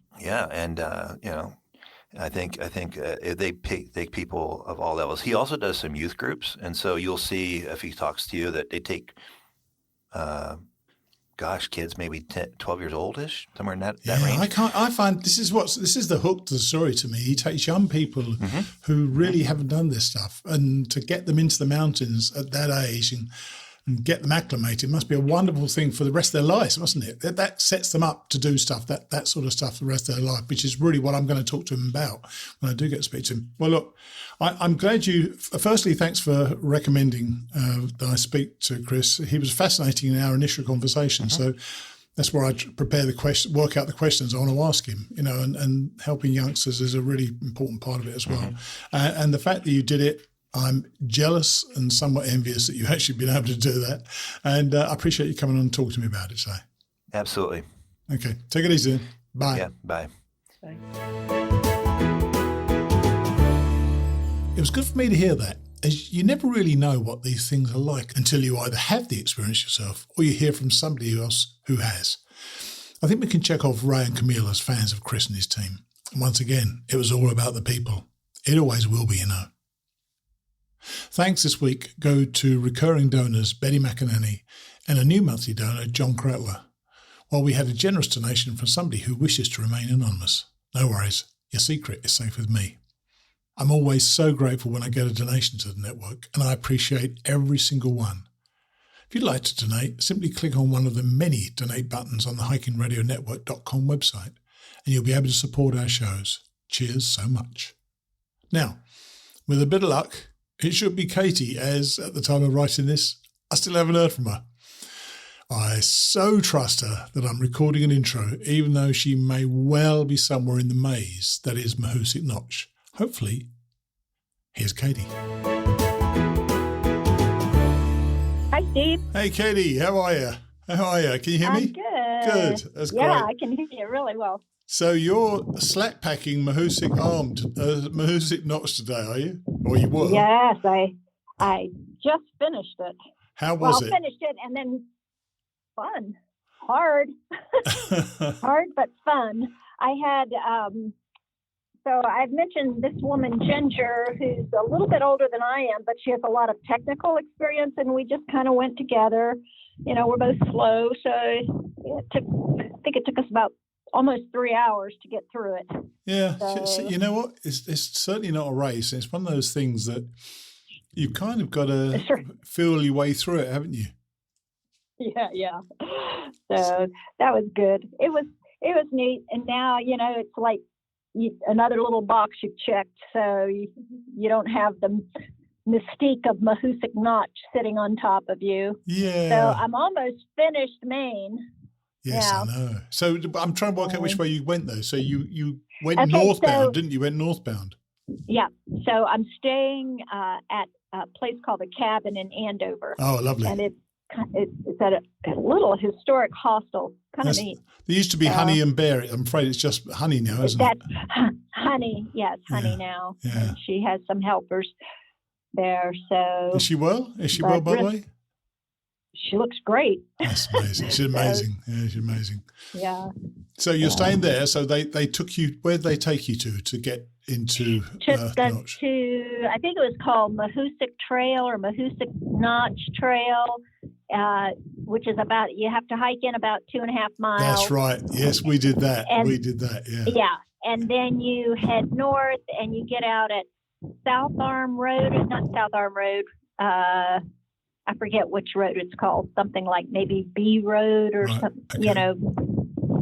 I think they take people of all levels. He also does some youth groups, and so you'll see if he talks to you that they take, kids maybe 10, 12 years oldish, somewhere in that range. I find this is the hook to the story to me. He takes young people who really haven't done this stuff, and to get them into the mountains at that age and get them acclimated must be a wonderful thing for the rest of their lives, mustn't it? That sets them up to do stuff, that sort of stuff for the rest of their life, which is really what I'm going to talk to him about when I do get to speak to him. Well, look, I'm glad firstly, thanks for recommending that I speak to Chris. He was fascinating in our initial conversation. So that's where I prepare work out the questions I want to ask him, and helping youngsters is a really important part of it as well. And the fact that you did it, I'm jealous and somewhat envious that you've actually been able to do that. And I appreciate you coming on and talking to me about it today. Absolutely. Okay. Take it easy. Bye. Yeah, bye. Bye. It was good for me to hear that, as you never really know what these things are like until you either have the experience yourself or you hear from somebody else who has. I think we can check off Ray and Camille as fans of Chris and his team. And once again, it was all about the people. It always will be, Thanks this week go to recurring donors Betty McInerney and a new monthly donor, John Cratler, while we had a generous donation from somebody who wishes to remain anonymous. No worries, your secret is safe with me. I'm always so grateful when I get a donation to the network, and I appreciate every single one. If you'd like to donate, simply click on one of the many donate buttons on the hikingradionetwork.com website, and you'll be able to support our shows. Cheers so much. Now, with a bit of luck, it should be Katie, as at the time of writing this, I still haven't heard from her. I so trust her that I'm recording an intro, even though she may well be somewhere in the maze that is Mahoosuc Notch. Hopefully, here's Katie. Hi, Steve. Hey, Katie. How are you? Can you hear me? I'm good. Good. That's great. Yeah, I can hear you really well. So you're slack packing Mahoosuc Notch today, are you? Or you were? Yes, I just finished it. How was it? Finished it and then fun. Hard. Hard, but fun. I had, so I've mentioned this woman, Ginger, who's a little bit older than I am, but she has a lot of technical experience, and we just kind of went together. We're both slow, so I think it took us about almost 3 hours to get through it. Yeah. So, you know what? It's certainly not a race. It's one of those things that you've kind of got to feel your way through it, haven't you? Yeah. So that was good. It was neat. And now, it's like another little box you've checked. So you don't have the mystique of Mahoosuc Notch sitting on top of you. Yeah. So I'm almost finished Maine. Yes, yeah. I know. So I'm trying to work out which way you went, though. So you went northbound, didn't you? You went northbound. Yeah. So I'm staying at a place called the Cabin in Andover. Oh, lovely. And it's at a little historic hostel. Kind of neat. There used to be Honey and Bear. I'm afraid it's just Honey now, isn't it? Honey. Yeah, it's Honey now. Yeah. And she has some helpers there. So Is she well? By the way? She looks great. That's amazing. She's amazing. Yeah, she's amazing. Yeah. So you're staying there. So they took you. Where did they take you to get into Notch? To I think it was called Mahoosuc Trail or Mahoosuc Notch Trail, which is you have to hike in about 2.5 miles. That's right. Yes, we did that. Yeah. Yeah, and then you head north and you get out at South Arm Road. Not South Arm Road. I forget which road it's called, something like maybe B Road or something, okay.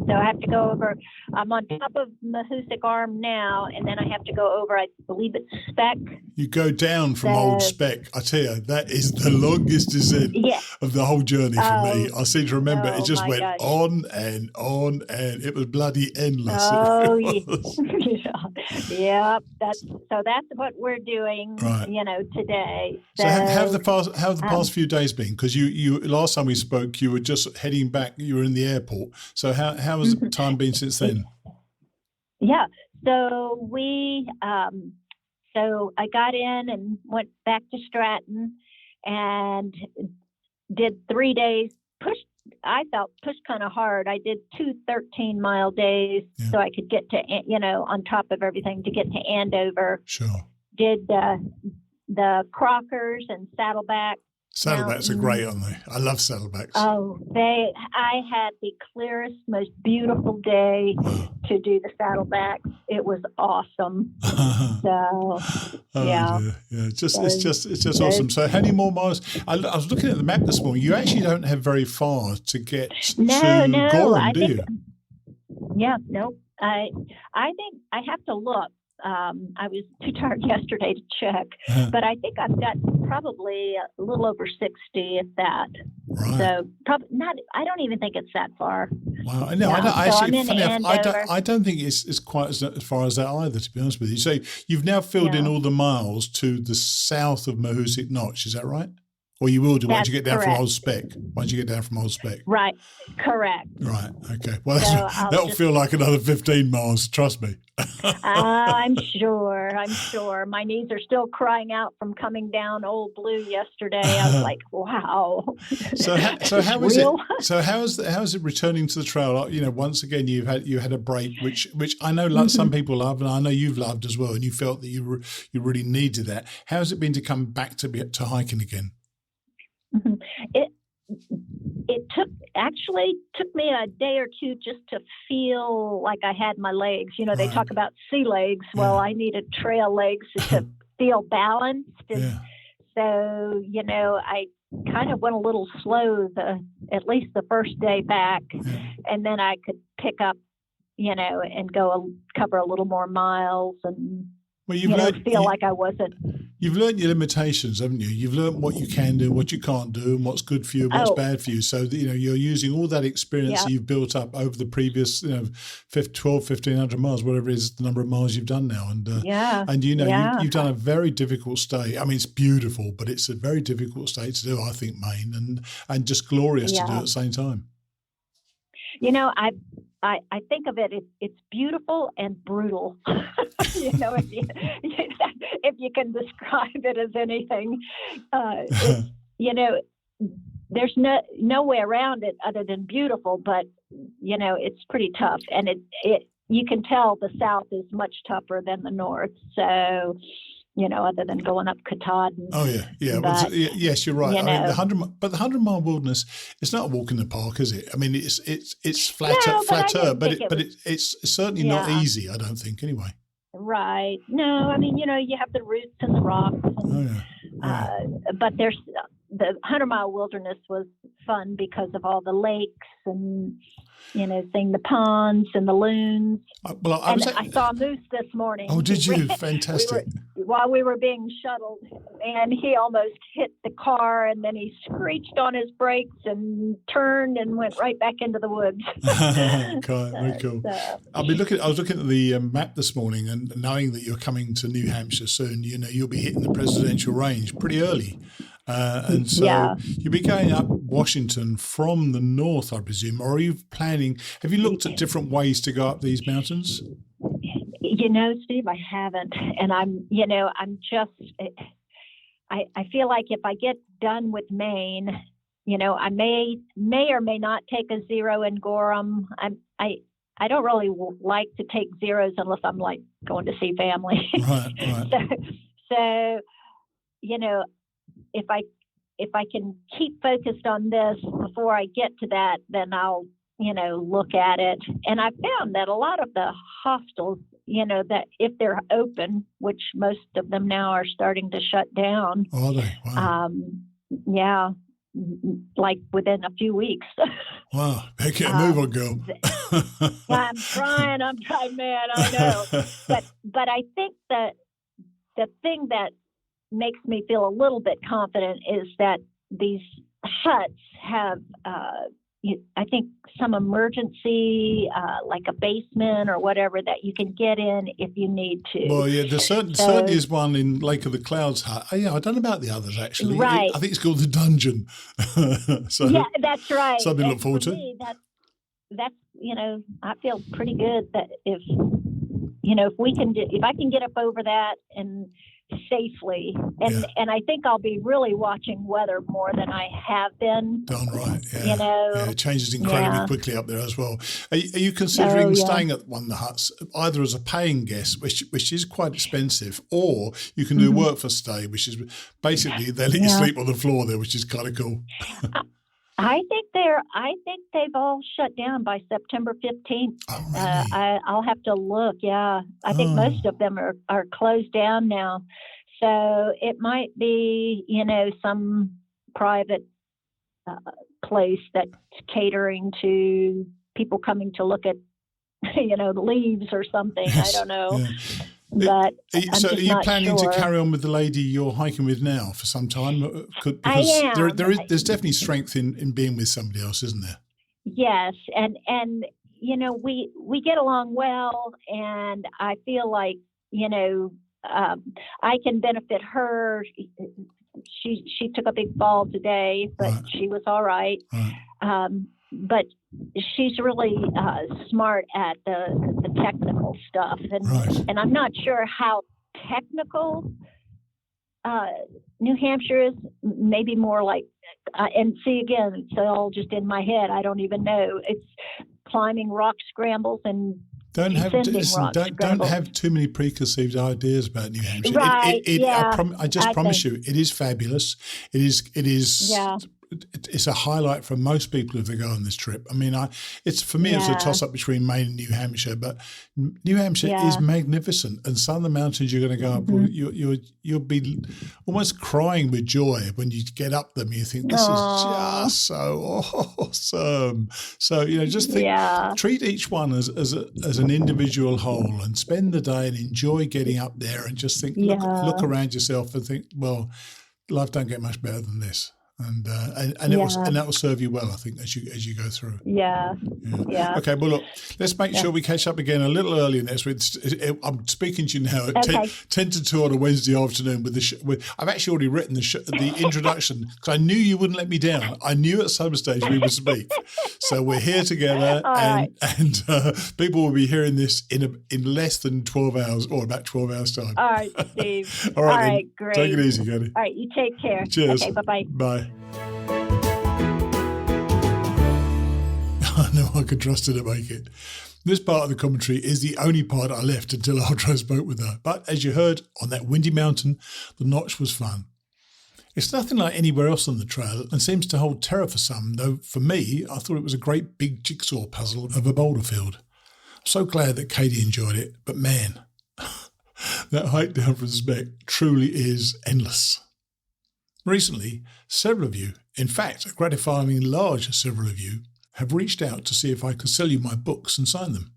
So I have to go over, I'm on top of Mahoosuc Arm now, and then I have to go over, I believe it's Speck, You go down from Old Spec. I tell you, that is the longest descent of the whole journey for me. I seem to remember it just went on and on, and it was bloody endless. Oh, yeah. That's what we're doing, today. So how have the past few days been? Because you last time we spoke, you were just heading back. You were in the airport. So how has time been since then? Yeah. So so I got in and went back to Stratton and did 3 days. I felt pushed kind of hard. I did 2 13-mile days so I could get to, on top of everything, to get to Andover. Sure. Did the Crockers and Saddleback. Saddlebacks are great, aren't they? I love Saddlebacks. Oh, I had the clearest, most beautiful day to do the Saddlebacks. It was awesome. It's just awesome. So how many more miles? I was looking at the map this morning. You actually don't have very far to get to Gorham, do you? Yeah, no. I think I have to look. I was too tired yesterday to check, but I think I've got probably a little over 60, if that. Right. So probably not. I don't even think it's that far. Wow. No, I don't think it's quite as far as that either, to be honest with you. So you've now filled in all the miles to the south of Mahoosuc Notch. Is that right? Or you will do once you get down from Old Spec. Right. Correct. Right. Okay. Well, that'll feel like another 15 miles. Trust me. I'm sure. My knees are still crying out from coming down Old Blue yesterday. I was like, wow. So how is it? So how is it returning to the trail? Once again, you had a break, which I know some people love, and I know you've loved as well, and you felt that you really needed that. How has it been to come back to hiking again? It took me a day or two just to feel like I had my legs. They talk about sea legs. Well, I needed trail legs to feel balanced. And so, I kind of went a little slow at least the first day back, and then I could pick up, and go cover a little more miles and like I wasn't. You've learned your limitations, haven't you? You've learned what you can do, what you can't do, and what's good for you, and what's bad for you. So, you're using all that experience that you've built up over the previous, 1,500 miles, whatever it is, the number of miles you've done now. And, you've done a very difficult stay. I mean, it's beautiful, but it's a very difficult stay to do, I think, Maine, and just glorious to do at the same time. I think of it, it's beautiful and brutal, if you can describe it as anything. There's no way around it other than beautiful, but, it's pretty tough. And you can tell the South is much tougher than the North. So, other than going up Katahdin. Oh, yeah. But, yes, you're right. I mean, the 100-mile wilderness, it's not a walk in the park, is it? I mean, it's flatter, but it's certainly not easy, I don't think, anyway. Right. No, I mean, you have the roots and the rocks. But there's the 100-mile wilderness was fun because of all the lakes and, seeing the ponds and the loons. I saw a moose this morning. Oh, did you? Fantastic. While we were being shuttled, and he almost hit the car, and then he screeched on his brakes and turned and went right back into the woods. Very cool. I was looking at the map this morning, and knowing that you're coming to New Hampshire soon, you'll be hitting the presidential range pretty early. And so you'll be going up Washington from the north, I presume, or are you planning? Have you looked at different ways to go up these mountains? Steve, I haven't, and I'm just. I feel like if I get done with Maine, I may or may not take a zero in Gorham. I don't really like to take zeros unless I'm like going to see family. Right. So, if I can keep focused on this before I get to that, then I'll, look at it. And I found that a lot of the hostels, that if they're open, which most of them now are starting to shut down. Are they? Wow. Like within a few weeks. Wow. They can't move on, girl. I'm trying, man. I know. But I think that the thing that makes me feel a little bit confident is that these huts have, I think, some emergency, like a basement or whatever that you can get in if you need to. Well, yeah, there's certainly is one in Lake of the Clouds hut. I don't know about the others, actually. Right. I think it's called the Dungeon. So, yeah, that's right. Something to look forward to. Me, that's I feel pretty good that if I can get up over that and safely, and I think I'll be really watching weather more than I have been. Darn right, yeah. It changes incredibly quickly up there as well. Are you considering staying at one of the huts, either as a paying guest, which is quite expensive, or you can do work for stay, which is basically they let you sleep on the floor there, which is kind of cool. I think they've all shut down by September 15th. Oh, really? I'll have to look. Yeah, I think most of them are closed down now. So it might be, some private place that's catering to people coming to look at, the leaves or something. Yes. I don't know. Yeah. But so are you planning to carry on with the lady you're hiking with now for some time? Because I am. There's definitely strength in being with somebody else, isn't there? Yes, and we get along well, and I feel like I can benefit her. She took a big fall today, but she was all right. But she's really smart at the technical stuff, and I'm not sure how technical New Hampshire is. Maybe more like, and see again, it's all just in my head. I don't even know. It's climbing rock scrambles and don't have too many preconceived ideas about New Hampshire. Right? I just promise you, it is fabulous. It is. Yeah. It's a highlight for most people if they go on this trip. I mean, it's a toss-up between Maine and New Hampshire, but New Hampshire is magnificent. And some of the mountains you're going to go up, you'll be almost crying with joy when you get up them. You think, this is just so awesome. So, just think, treat each one as an individual whole and spend the day and enjoy getting up there and just think, look around yourself and think, well, life don't get much better than this. And that will serve you well, I think, as you go through. Yeah. Okay, well, look, let's make sure we catch up again a little earlier next week. I'm speaking to you now at 10 to 2 on a Wednesday afternoon with the I've actually already written the introduction because I knew you wouldn't let me down. I knew at some stage we would speak. So we're here together, and people will be hearing this in less than 12 hours or about 12 hours time. All right, Steve. All right, great. Take it easy, Katie. All right, you take care. Cheers. Okay, bye-bye. Bye. I know I could trust her to make it. This part of the commentary is the only part I left until after I spoke with her. But as you heard, on that windy mountain, the notch was fun. It's nothing like anywhere else on the trail and seems to hold terror for some, though for me, I thought it was a great big jigsaw puzzle of a boulder field. I'm so glad that Katie enjoyed it, but man, that hike down from Spec truly is endless. Recently, several of you, in fact, a gratifyingly large several of you, have reached out to see if I could sell you my books and sign them.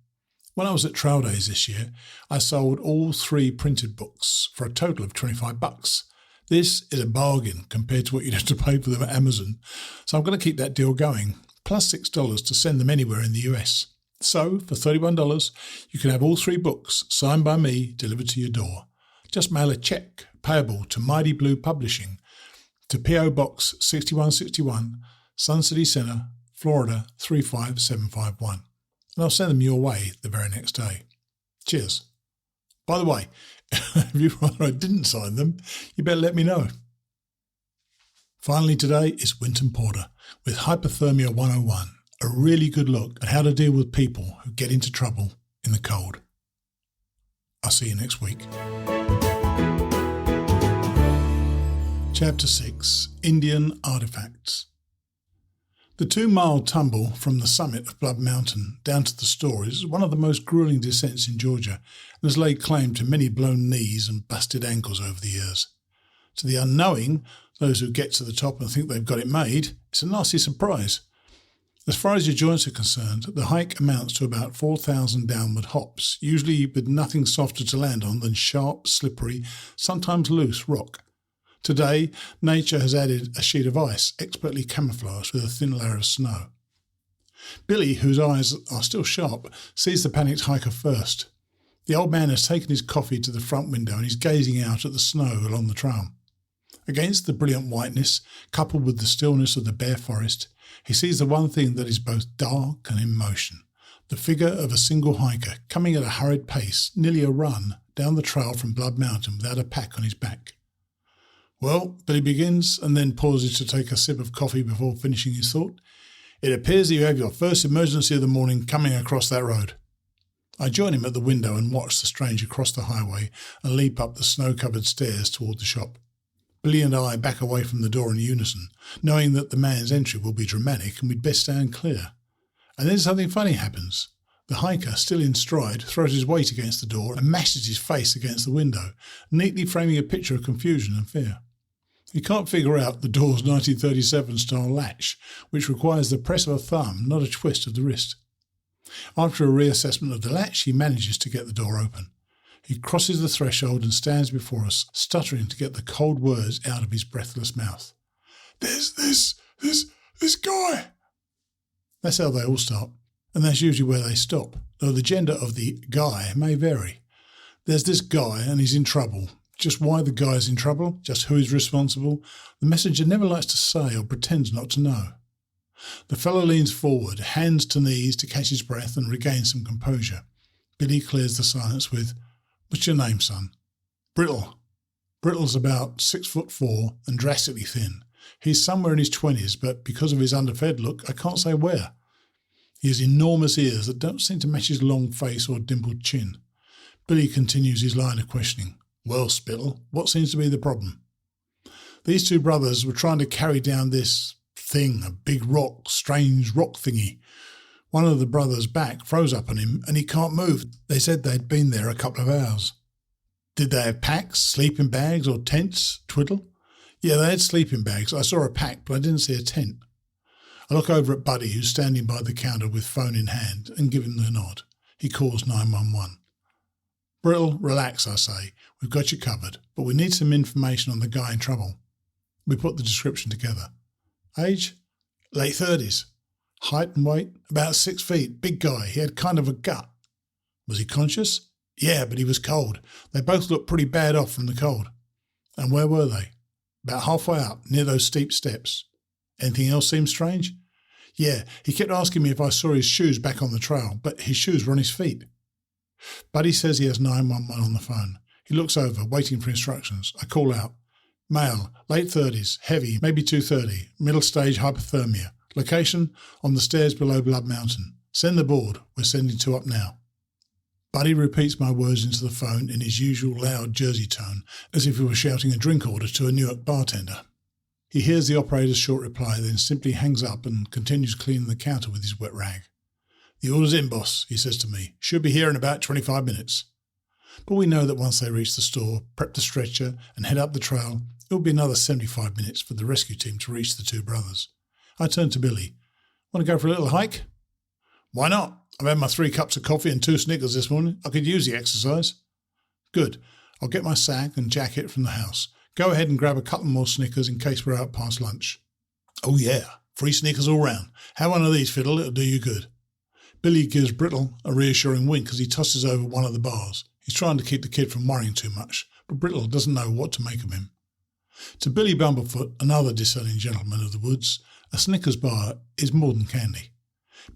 When I was at Trail Days this year, I sold all 3 printed books for a total of $25. This is a bargain compared to what you'd have to pay for them at Amazon, so I'm going to keep that deal going, plus $6 to send them anywhere in the US. So, for $31, you can have all 3 books signed by me delivered to your door. Just mail a check payable to Mighty Blue Publishing to P.O. Box 6161, Sun City Center, Florida 35751. And I'll send them your way the very next day. Cheers. By the way, if you'd rather I didn't sign them, you better let me know. Finally today is Winton Porter with Hypothermia 101, a really good look at how to deal with people who get into trouble in the cold. I'll see you next week. Chapter 6, Indian Artifacts. The 2-mile tumble from the summit of Blood Mountain down to the store is one of the most grueling descents in Georgia and has laid claim to many blown knees and busted ankles over the years. To the unknowing, those who get to the top and think they've got it made, it's a nasty surprise. As far as your joints are concerned, the hike amounts to about 4,000 downward hops, usually with nothing softer to land on than sharp, slippery, sometimes loose rock. Today, nature has added a sheet of ice, expertly camouflaged with a thin layer of snow. Billy, whose eyes are still sharp, sees the panicked hiker first. The old man has taken his coffee to the front window and he's gazing out at the snow along the trail. Against the brilliant whiteness, coupled with the stillness of the bare forest, he sees the one thing that is both dark and in motion, the figure of a single hiker coming at a hurried pace, nearly a run, down the trail from Blood Mountain without a pack on his back. Well, Billy begins and then pauses to take a sip of coffee before finishing his thought. It appears that you have your first emergency of the morning coming across that road. I join him at the window and watch the stranger cross the highway and leap up the snow-covered stairs toward the shop. Billy and I back away from the door in unison, knowing that the man's entry will be dramatic and we'd best stand clear. And then something funny happens. The hiker, still in stride, throws his weight against the door and mashes his face against the window, neatly framing a picture of confusion and fear. He can't figure out the door's 1937-style latch, which requires the press of a thumb, not a twist of the wrist. After a reassessment of the latch, he manages to get the door open. He crosses the threshold and stands before us, stuttering to get the cold words out of his breathless mouth. There's this guy. That's how they all start, and that's usually where they stop, though the gender of the guy may vary. There's this guy, and he's in trouble. Just why the guy's in trouble, just who is responsible, the messenger never likes to say or pretends not to know. The fellow leans forward, hands to knees to catch his breath and regain some composure. Billy clears the silence with, "What's your name, son?" "Brittle." Brittle's about 6'4" and drastically thin. He's somewhere in his 20s, but because of his underfed look, I can't say where. He has enormous ears that don't seem to match his long face or dimpled chin. Billy continues his line of questioning. "Well, Spittle, what seems to be the problem?" "These two brothers were trying to carry down this thing, a big rock, strange rock thingy. One of the brothers' back froze up on him and he can't move. They said they'd been there a couple of hours." "Did they have packs, sleeping bags or tents, Twiddle?" "Yeah, they had sleeping bags. I saw a pack, but I didn't see a tent." I look over at Buddy, who's standing by the counter with phone in hand, and give him the nod. He calls 911. "Brittle, relax," I say. "We've got you covered, but we need some information on the guy in trouble." We put the description together. "Age? Late 30s. Height and weight? About 6 feet. Big guy. He had kind of a gut." "Was he conscious?" "Yeah, but he was cold. They both looked pretty bad off from the cold." "And where were they?" "About halfway up, near those steep steps." "Anything else seem strange?" "Yeah, he kept asking me if I saw his shoes back on the trail, but his shoes were on his feet." Buddy says he has 911 on the phone. He looks over, waiting for instructions. I call out, "Male, late 30s, heavy, maybe 230, middle stage hypothermia. Location, on the stairs below Blood Mountain. Send the board. We're sending 2 up now." Buddy repeats my words into the phone in his usual loud Jersey tone, as if he were shouting a drink order to a Newark bartender. He hears the operator's short reply, then simply hangs up and continues cleaning the counter with his wet rag. "The order's in, boss," he says to me. "Should be here in about 25 minutes. But we know that once they reach the store, prep the stretcher, and head up the trail, it will be another 75 minutes for the rescue team to reach the 2 brothers. I turn to Billy. "Want to go for a little hike?" "Why not? I've had my 3 cups of coffee and 2 Snickers this morning. I could use the exercise." "Good. I'll get my sack and jacket from the house. Go ahead and grab a couple more Snickers in case we're out past lunch." "Oh yeah, free Snickers all round. Have one of these, Fiddle. It'll do you good." Billy gives Brittle a reassuring wink as he tosses over one of the bars. He's trying to keep the kid from worrying too much, but Brittle doesn't know what to make of him. To Billy Bumblefoot, another discerning gentleman of the woods, a Snickers bar is more than candy.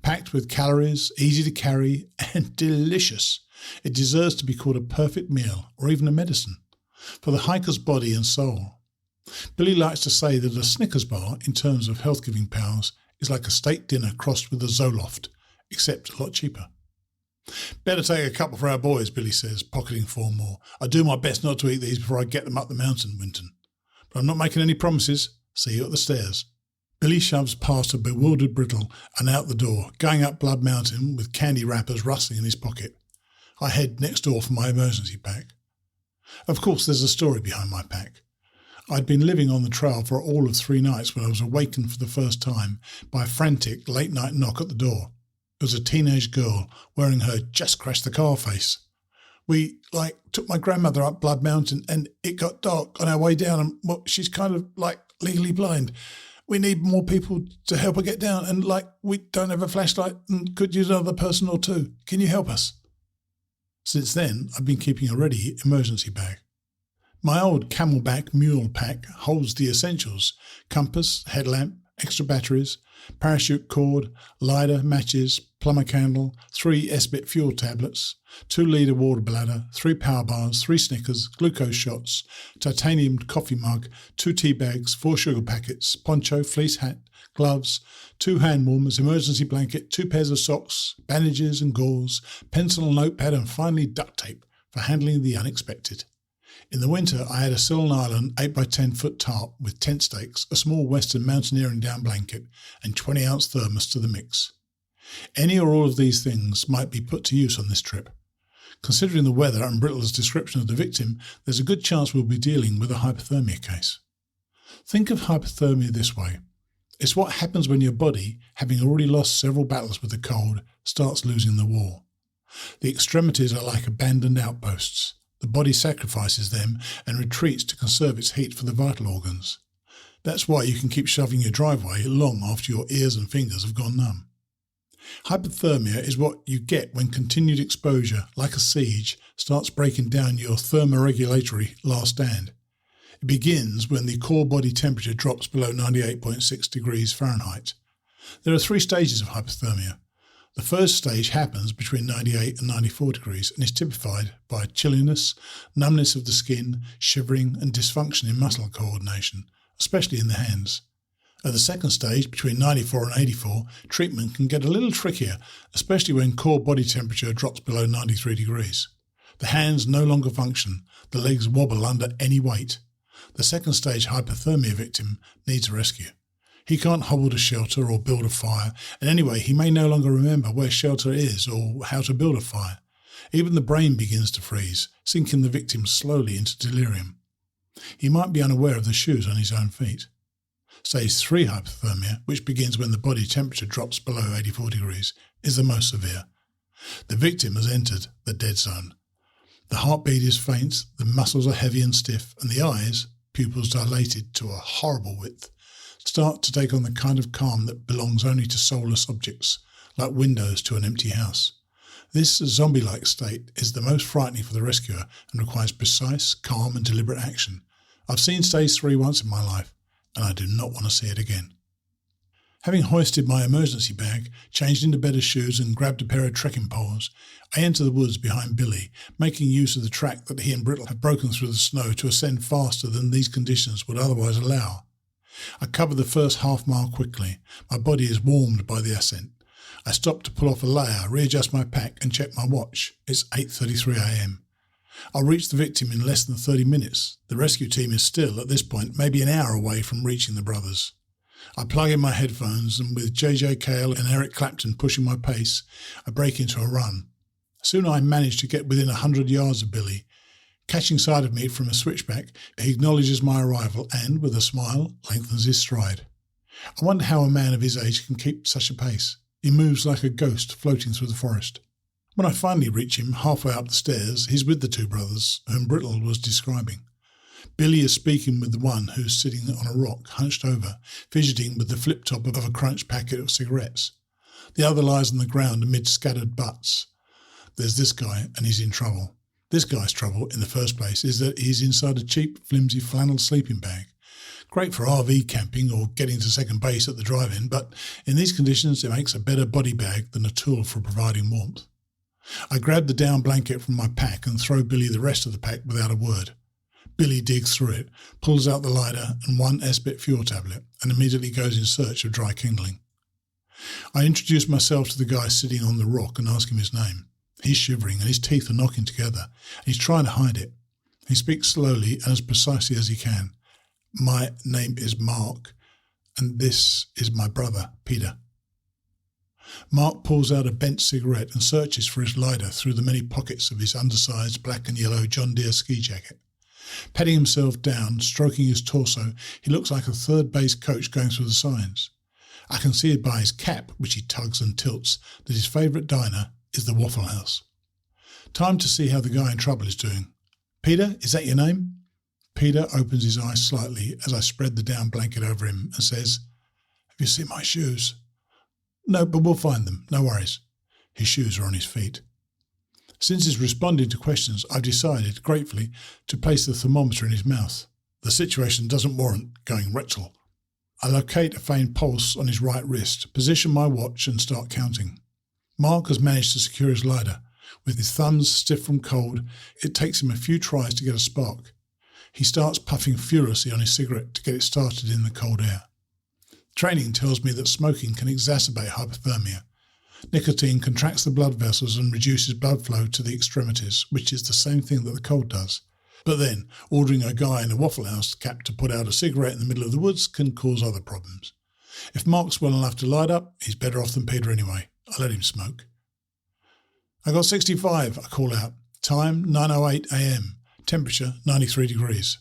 Packed with calories, easy to carry, and delicious, it deserves to be called a perfect meal or even a medicine for the hiker's body and soul. Billy likes to say that a Snickers bar, in terms of health-giving powers, is like a steak dinner crossed with a Zoloft, except a lot cheaper. "Better take a couple for our boys," Billy says, pocketing 4 more. "I do my best not to eat these before I get them up the mountain, Winton. But I'm not making any promises. See you at the stairs." Billy shoves past a bewildered Brittle and out the door, going up Blood Mountain with candy wrappers rustling in his pocket. I head next door for my emergency pack. Of course, there's a story behind my pack. I'd been living on the trail for all of 3 nights when I was awakened for the first time by a frantic late-night knock at the door. It was a teenage girl wearing her just-crashed-the-car face. We took my grandmother up Blood Mountain and it got dark on our way down and she's kind of legally blind. We need more people to help her get down and we don't have a flashlight and could use another person or two. Can you help us? Since then, I've been keeping a ready emergency bag. My old Camelback mule pack holds the essentials: compass, headlamp, extra batteries, parachute cord, lighter, matches, plumber candle, 3 S-bit fuel tablets, 2-litre water bladder, 3 power bars, 3 Snickers, glucose shots, titanium coffee mug, 2 tea bags, 4 sugar packets, poncho, fleece hat, gloves, 2 hand warmers, emergency blanket, 2 pairs of socks, bandages and gauze, pencil, notepad, and finally duct tape for handling the unexpected. In the winter, I had a Sillen Island 8x10 foot tarp with tent stakes, a small Western mountaineering down blanket, and 20-ounce thermos to the mix. Any or all of these things might be put to use on this trip. Considering the weather and Brittle's description of the victim, there's a good chance we'll be dealing with a hypothermia case. Think of hypothermia this way. It's what happens when your body, having already lost several battles with the cold, starts losing the war. The extremities are like abandoned outposts. The body sacrifices them and retreats to conserve its heat for the vital organs. That's why you can keep shoving your driveway long after your ears and fingers have gone numb. Hypothermia is what you get when continued exposure, like a siege, starts breaking down your thermoregulatory last stand. It begins when the core body temperature drops below 98.6 degrees Fahrenheit. There are 3 stages of hypothermia. The first stage happens between 98 and 94 degrees and is typified by chilliness, numbness of the skin, shivering and dysfunction in muscle coordination, especially in the hands. At the second stage, between 94 and 84, treatment can get a little trickier, especially when core body temperature drops below 93 degrees. The hands no longer function, the legs wobble under any weight. The second stage hypothermia victim needs a rescue. He can't hobble to shelter or build a fire, and anyway, he may no longer remember where shelter is or how to build a fire. Even the brain begins to freeze, sinking the victim slowly into delirium. He might be unaware of the shoes on his own feet. Stage 3 hypothermia, which begins when the body temperature drops below 84 degrees, is the most severe. The victim has entered the dead zone. The heartbeat is faint, the muscles are heavy and stiff, and the eyes, pupils dilated to a horrible width, start to take on the kind of calm that belongs only to soulless objects, like windows to an empty house. This zombie-like state is the most frightening for the rescuer and requires precise, calm and deliberate action. I've seen stage 3 once in my life, and I do not want to see it again. Having hoisted my emergency bag, changed into better shoes and grabbed a pair of trekking poles, I enter the woods behind Billy, making use of the track that he and Brittle have broken through the snow to ascend faster than these conditions would otherwise allow. I cover the first half-mile quickly. My body is warmed by the ascent. I stop to pull off a layer, readjust my pack and check my watch. It's 8:33 a.m. I'll reach the victim in less than 30 minutes. The rescue team is still, at this point, maybe an hour away from reaching the brothers. I plug in my headphones and with J.J. Cale and Eric Clapton pushing my pace, I break into a run. Soon I manage to get within 100 yards of Billy. Catching sight of me from a switchback, he acknowledges my arrival and, with a smile, lengthens his stride. I wonder how a man of his age can keep such a pace. He moves like a ghost floating through the forest. When I finally reach him, halfway up the stairs, he's with the 2 brothers, whom Brittle was describing. Billy is speaking with the one who's sitting on a rock, hunched over, fidgeting with the flip top of a crunch packet of cigarettes. The other lies on the ground amid scattered butts. There's this guy, and he's in trouble. This guy's trouble, in the first place, is that he's inside a cheap, flimsy flannel sleeping bag. Great for RV camping or getting to second base at the drive-in, but in these conditions it makes a better body bag than a tool for providing warmth. I grab the down blanket from my pack and throw Billy the rest of the pack without a word. Billy digs through it, pulls out the lighter and 1 S-bit fuel tablet, and immediately goes in search of dry kindling. I introduce myself to the guy sitting on the rock and ask him his name. He's shivering and his teeth are knocking together, and he's trying to hide it. He speaks slowly and as precisely as he can. My name is Mark, and this is my brother, Peter. Mark pulls out a bent cigarette and searches for his lighter through the many pockets of his undersized black and yellow John Deere ski jacket. Patting himself down, stroking his torso, he looks like a third-base coach going through the signs. I can see it by his cap, which he tugs and tilts, that his favourite diner is the Waffle House. Time to see how the guy in trouble is doing. Peter, is that your name? Peter opens his eyes slightly as I spread the down blanket over him and says, have you seen my shoes? No, but we'll find them, no worries. His shoes are on his feet. Since he's responding to questions, I've decided, gratefully, to place the thermometer in his mouth. The situation doesn't warrant going rectal. I locate a faint pulse on his right wrist, position my watch and start counting. Mark has managed to secure his lighter. With his thumbs stiff from cold, it takes him a few tries to get a spark. He starts puffing furiously on his cigarette to get it started in the cold air. Training tells me that smoking can exacerbate hypothermia. Nicotine contracts the blood vessels and reduces blood flow to the extremities, which is the same thing that the cold does. But then, ordering a guy in a Waffle House cap to put out a cigarette in the middle of the woods can cause other problems. If Mark's well enough to light up, he's better off than Peter anyway. I let him smoke. I got 65, I call out. Time, 9:08 a.m. Temperature, 93 degrees.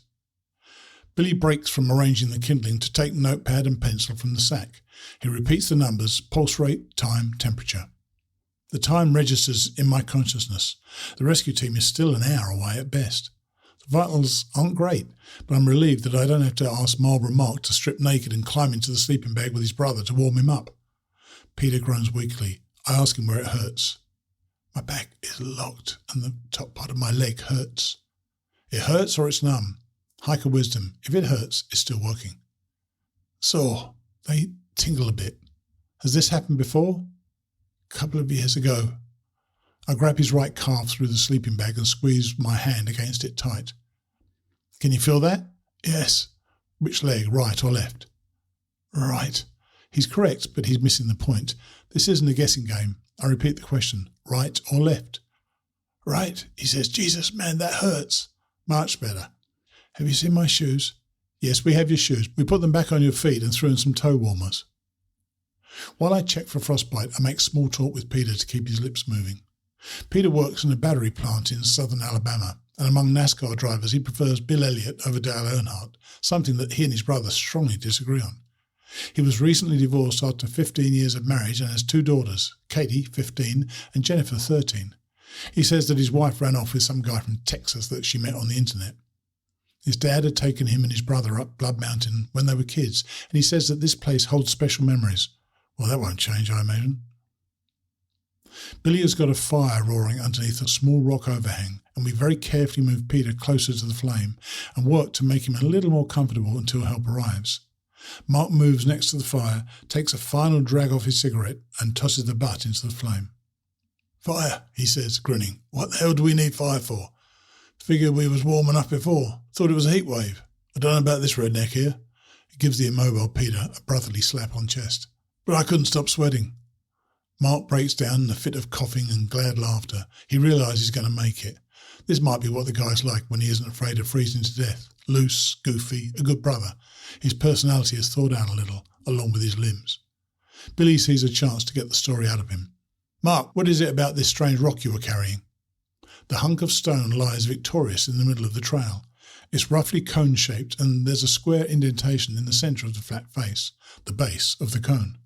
Billy breaks from arranging the kindling to take notepad and pencil from the sack. He repeats the numbers, pulse rate, time, temperature. The time registers in my consciousness. The rescue team is still an hour away at best. The vitals aren't great, but I'm relieved that I don't have to ask Marlborough Mark to strip naked and climb into the sleeping bag with his brother to warm him up. Peter groans weakly. I ask him where it hurts. My back is locked and the top part of my leg hurts. It hurts or it's numb. Hiker wisdom. If it hurts, it's still working. Sore. They tingle a bit. Has this happened before? A couple of years ago. I grab his right calf through the sleeping bag and squeeze my hand against it tight. Can you feel that? Yes. Which leg, right or left? Right. He's correct, but he's missing the point. This isn't a guessing game. I repeat the question. Right or left? Right. He says, Jesus, man, that hurts. Much better. Have you seen my shoes? Yes, we have your shoes. We put them back on your feet and threw in some toe warmers. While I check for frostbite, I make small talk with Peter to keep his lips moving. Peter works in a battery plant in southern Alabama, and among NASCAR drivers he prefers Bill Elliott over Dale Earnhardt, something that he and his brother strongly disagree on. He was recently divorced after 15 years of marriage and has two daughters, Katie, 15, and Jennifer, 13. He says that his wife ran off with some guy from Texas that she met on the internet. His dad had taken him and his brother up Blood Mountain when they were kids, and he says that this place holds special memories. Well, that won't change, I imagine. Billy has got a fire roaring underneath a small rock overhang, and we very carefully move Peter closer to the flame and work to make him a little more comfortable until help arrives. Mark moves next to the fire, takes a final drag off his cigarette and tosses the butt into the flame. Fire, he says, grinning. What the hell do we need fire for? Figured we was warm enough before. Thought it was a heat wave. I don't know about this redneck here. He gives the immobile Peter a brotherly slap on chest. But I couldn't stop sweating. Mark breaks down in a fit of coughing and glad laughter. He realises he's going to make it. This might be what the guy's like when he isn't afraid of freezing to death. Loose, goofy, a good brother. His personality has thawed out a little, along with his limbs. Billy sees a chance to get the story out of him. Mark, what is it about this strange rock you were carrying? The hunk of stone lies victorious in the middle of the trail. It's roughly cone-shaped and there's a square indentation in the centre of the flat face, the base of the cone.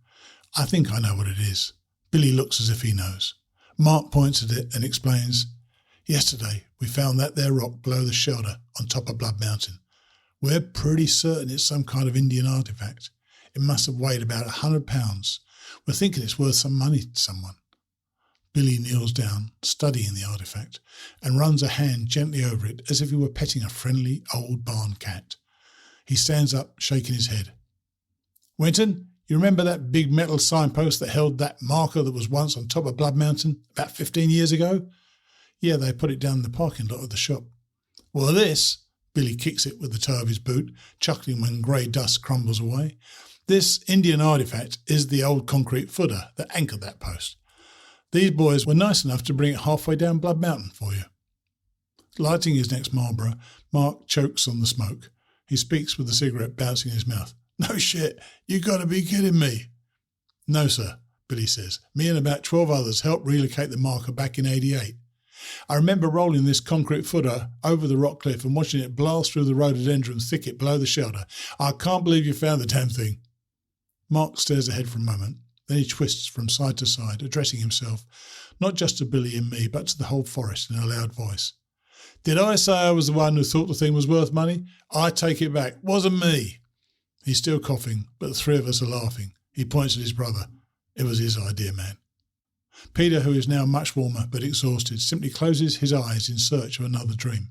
I think I know what it is. Billy looks as if he knows. Mark points at it and explains, Yesterday we found that there rock below the shelter on top of Blood Mountain. We're pretty certain it's some kind of Indian artefact. It must have weighed about 100 pounds. We're thinking it's worth some money to someone. Billy kneels down, studying the artefact, and runs a hand gently over it as if he were petting a friendly old barn cat. He stands up, shaking his head. Winton, you remember that big metal signpost that held that marker that was once on top of Blood Mountain about 15 years ago? Yeah, they put it down in the parking lot of the shop. Well, this, Billy kicks it with the toe of his boot, chuckling when grey dust crumbles away. This Indian artefact is the old concrete footer that anchored that post. These boys were nice enough to bring it halfway down Blood Mountain for you. Lighting his next Marlboro, Mark chokes on the smoke. He speaks with the cigarette bouncing in his mouth. No shit, you got to be kidding me. No, sir, Billy says. Me and about 12 others helped relocate the marker back in 88. I remember rolling this concrete footer over the rock cliff and watching it blast through the rhododendron thicket below the shelter. I can't believe you found the damn thing. Mark stares ahead for a moment. Then he twists from side to side, addressing himself not just to Billy and me, but to the whole forest in a loud voice. "Did I say I was the one who thought the thing was worth money? I take it back. Wasn't me." He's still coughing, but the three of us are laughing. He points at his brother. It was his idea, man. Peter, who is now much warmer but exhausted, simply closes his eyes in search of another dream.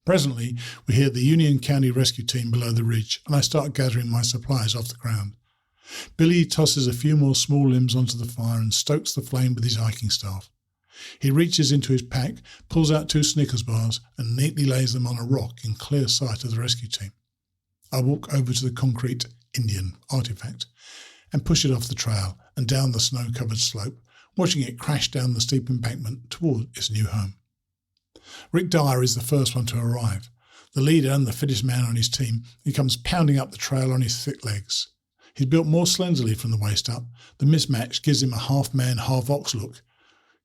Presently, we hear the Union County Rescue Team below the ridge, and I start gathering my supplies off the ground. Billy tosses a few more small limbs onto the fire and stokes the flame with his hiking staff. He reaches into his pack, pulls out 2 Snickers bars, and neatly lays them on a rock in clear sight of the rescue team. I walk over to the concrete Indian artifact and push it off the trail and down the snow-covered slope, watching it crash down the steep embankment toward its new home. Rick Dyer is the first one to arrive. The leader and the fittest man on his team, he comes pounding up the trail on his thick legs. He's built more slenderly from the waist up. The mismatch gives him a half-man, half-ox look.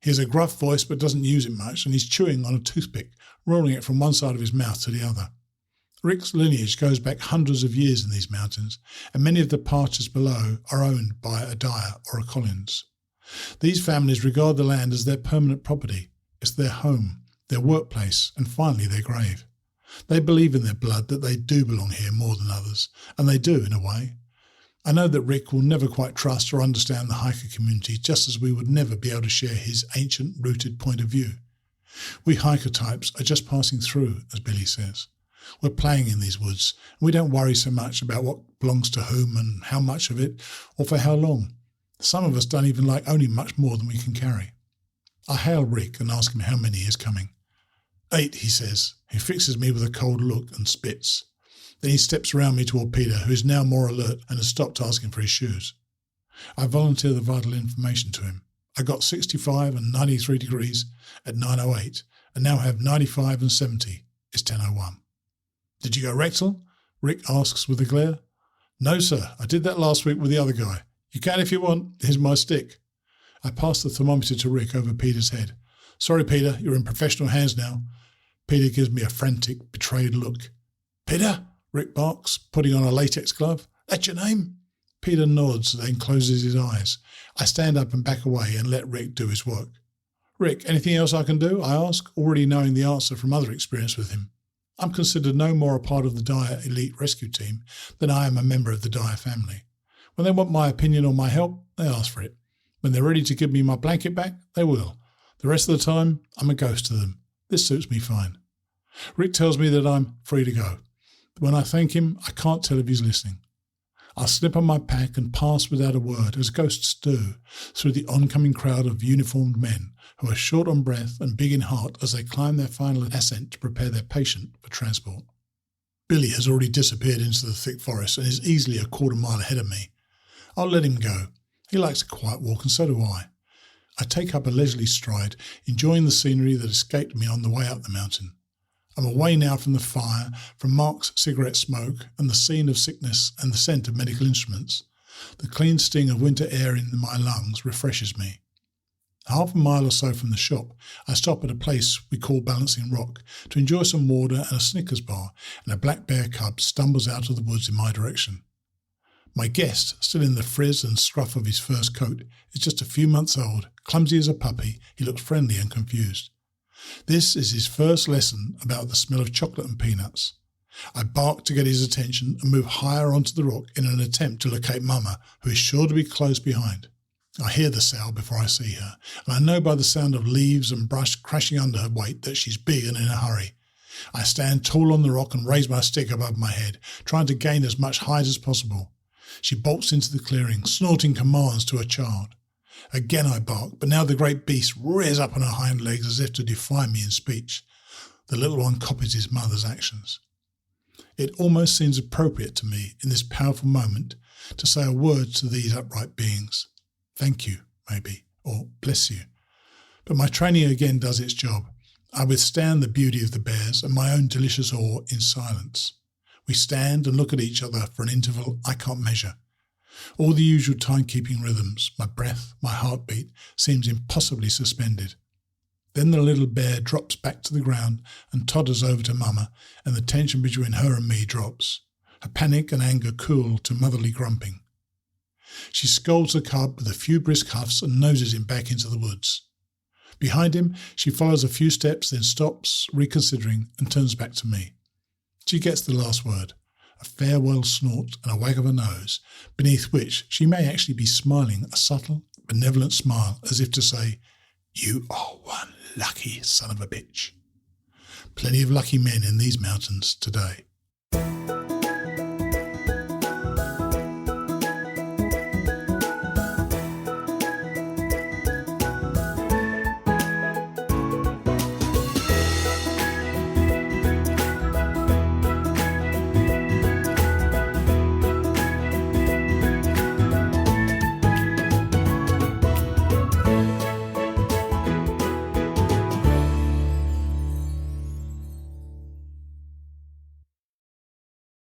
He has a gruff voice but doesn't use it much, and he's chewing on a toothpick, rolling it from one side of his mouth to the other. Rick's lineage goes back hundreds of years in these mountains, and many of the pastures below are owned by a Dyer or a Collins. These families regard the land as their permanent property. It's their home, their workplace, and finally their grave. They believe in their blood that they do belong here more than others, and they do in a way. I know that Rick will never quite trust or understand the hiker community, just as we would never be able to share his ancient-rooted point of view. We hiker types are just passing through, as Billy says. We're playing in these woods, and we don't worry so much about what belongs to whom and how much of it, or for how long. Some of us don't even like owning much more than we can carry. I hail Rick and ask him how many is coming. 8, he says. He fixes me with a cold look and spits. Then he steps around me toward Peter, who is now more alert and has stopped asking for his shoes. I volunteer the vital information to him. I got 65 and 93 degrees at 9:08, and now have 95 and 70. It's 10:01. "Did you go rectal?" Rick asks with a glare. "No, sir. I did that last week with the other guy. You can if you want. Here's my stick." I pass the thermometer to Rick over Peter's head. "Sorry, Peter. You're in professional hands now." Peter gives me a frantic, betrayed look. "Peter?" Rick barks, putting on a latex glove. "That's your name?" Peter nods, then closes his eyes. I stand up and back away and let Rick do his work. "Rick, anything else I can do?" I ask, already knowing the answer from other experience with him. I'm considered no more a part of the Dyer elite rescue team than I am a member of the Dyer family. When they want my opinion or my help, they ask for it. When they're ready to give me my blanket back, they will. The rest of the time, I'm a ghost to them. This suits me fine. Rick tells me that I'm free to go. When I thank him, I can't tell if he's listening. I slip on my pack and pass without a word, as ghosts do, through the oncoming crowd of uniformed men who are short on breath and big in heart as they climb their final ascent to prepare their patient for transport. Billy has already disappeared into the thick forest and is easily a quarter-mile ahead of me. I'll let him go. He likes a quiet walk, and so do I. I take up a leisurely stride, enjoying the scenery that escaped me on the way up the mountain. I'm away now from the fire, from Mark's cigarette smoke and the scene of sickness and the scent of medical instruments. The clean sting of winter air in my lungs refreshes me. Half a mile or so from the shop, I stop at a place we call Balancing Rock to enjoy some water and a Snickers bar, and a black bear cub stumbles out of the woods in my direction. My guest, still in the frizz and scruff of his first coat, is just a few months old. Clumsy as a puppy, he looks friendly and confused. This is his first lesson about the smell of chocolate and peanuts. I bark to get his attention and move higher onto the rock in an attempt to locate Mama, who is sure to be close behind. I hear the sow before I see her, and I know by the sound of leaves and brush crashing under her weight that she's big and in a hurry. I stand tall on the rock and raise my stick above my head, trying to gain as much height as possible. She bolts into the clearing, snorting commands to her child. Again I bark, but now the great beast rears up on her hind legs as if to defy me in speech. The little one copies his mother's actions. It almost seems appropriate to me in this powerful moment to say a word to these upright beings. Thank you, maybe, or bless you. But my training again does its job. I withstand the beauty of the bears and my own delicious awe in silence. We stand and look at each other for an interval I can't measure. All the usual timekeeping rhythms, my breath, my heartbeat, seems impossibly suspended. Then the little bear drops back to the ground and todders over to Mama, and the tension between her and me drops. Her panic and anger cool to motherly grumping. She scolds the cub with a few brisk huffs and noses him back into the woods. Behind him, she follows a few steps, then stops, reconsidering, and turns back to me. She gets the last word, a farewell snort and a wag of her nose, beneath which she may actually be smiling a subtle, benevolent smile, as if to say, "You are one lucky son of a bitch." Plenty of lucky men in these mountains today.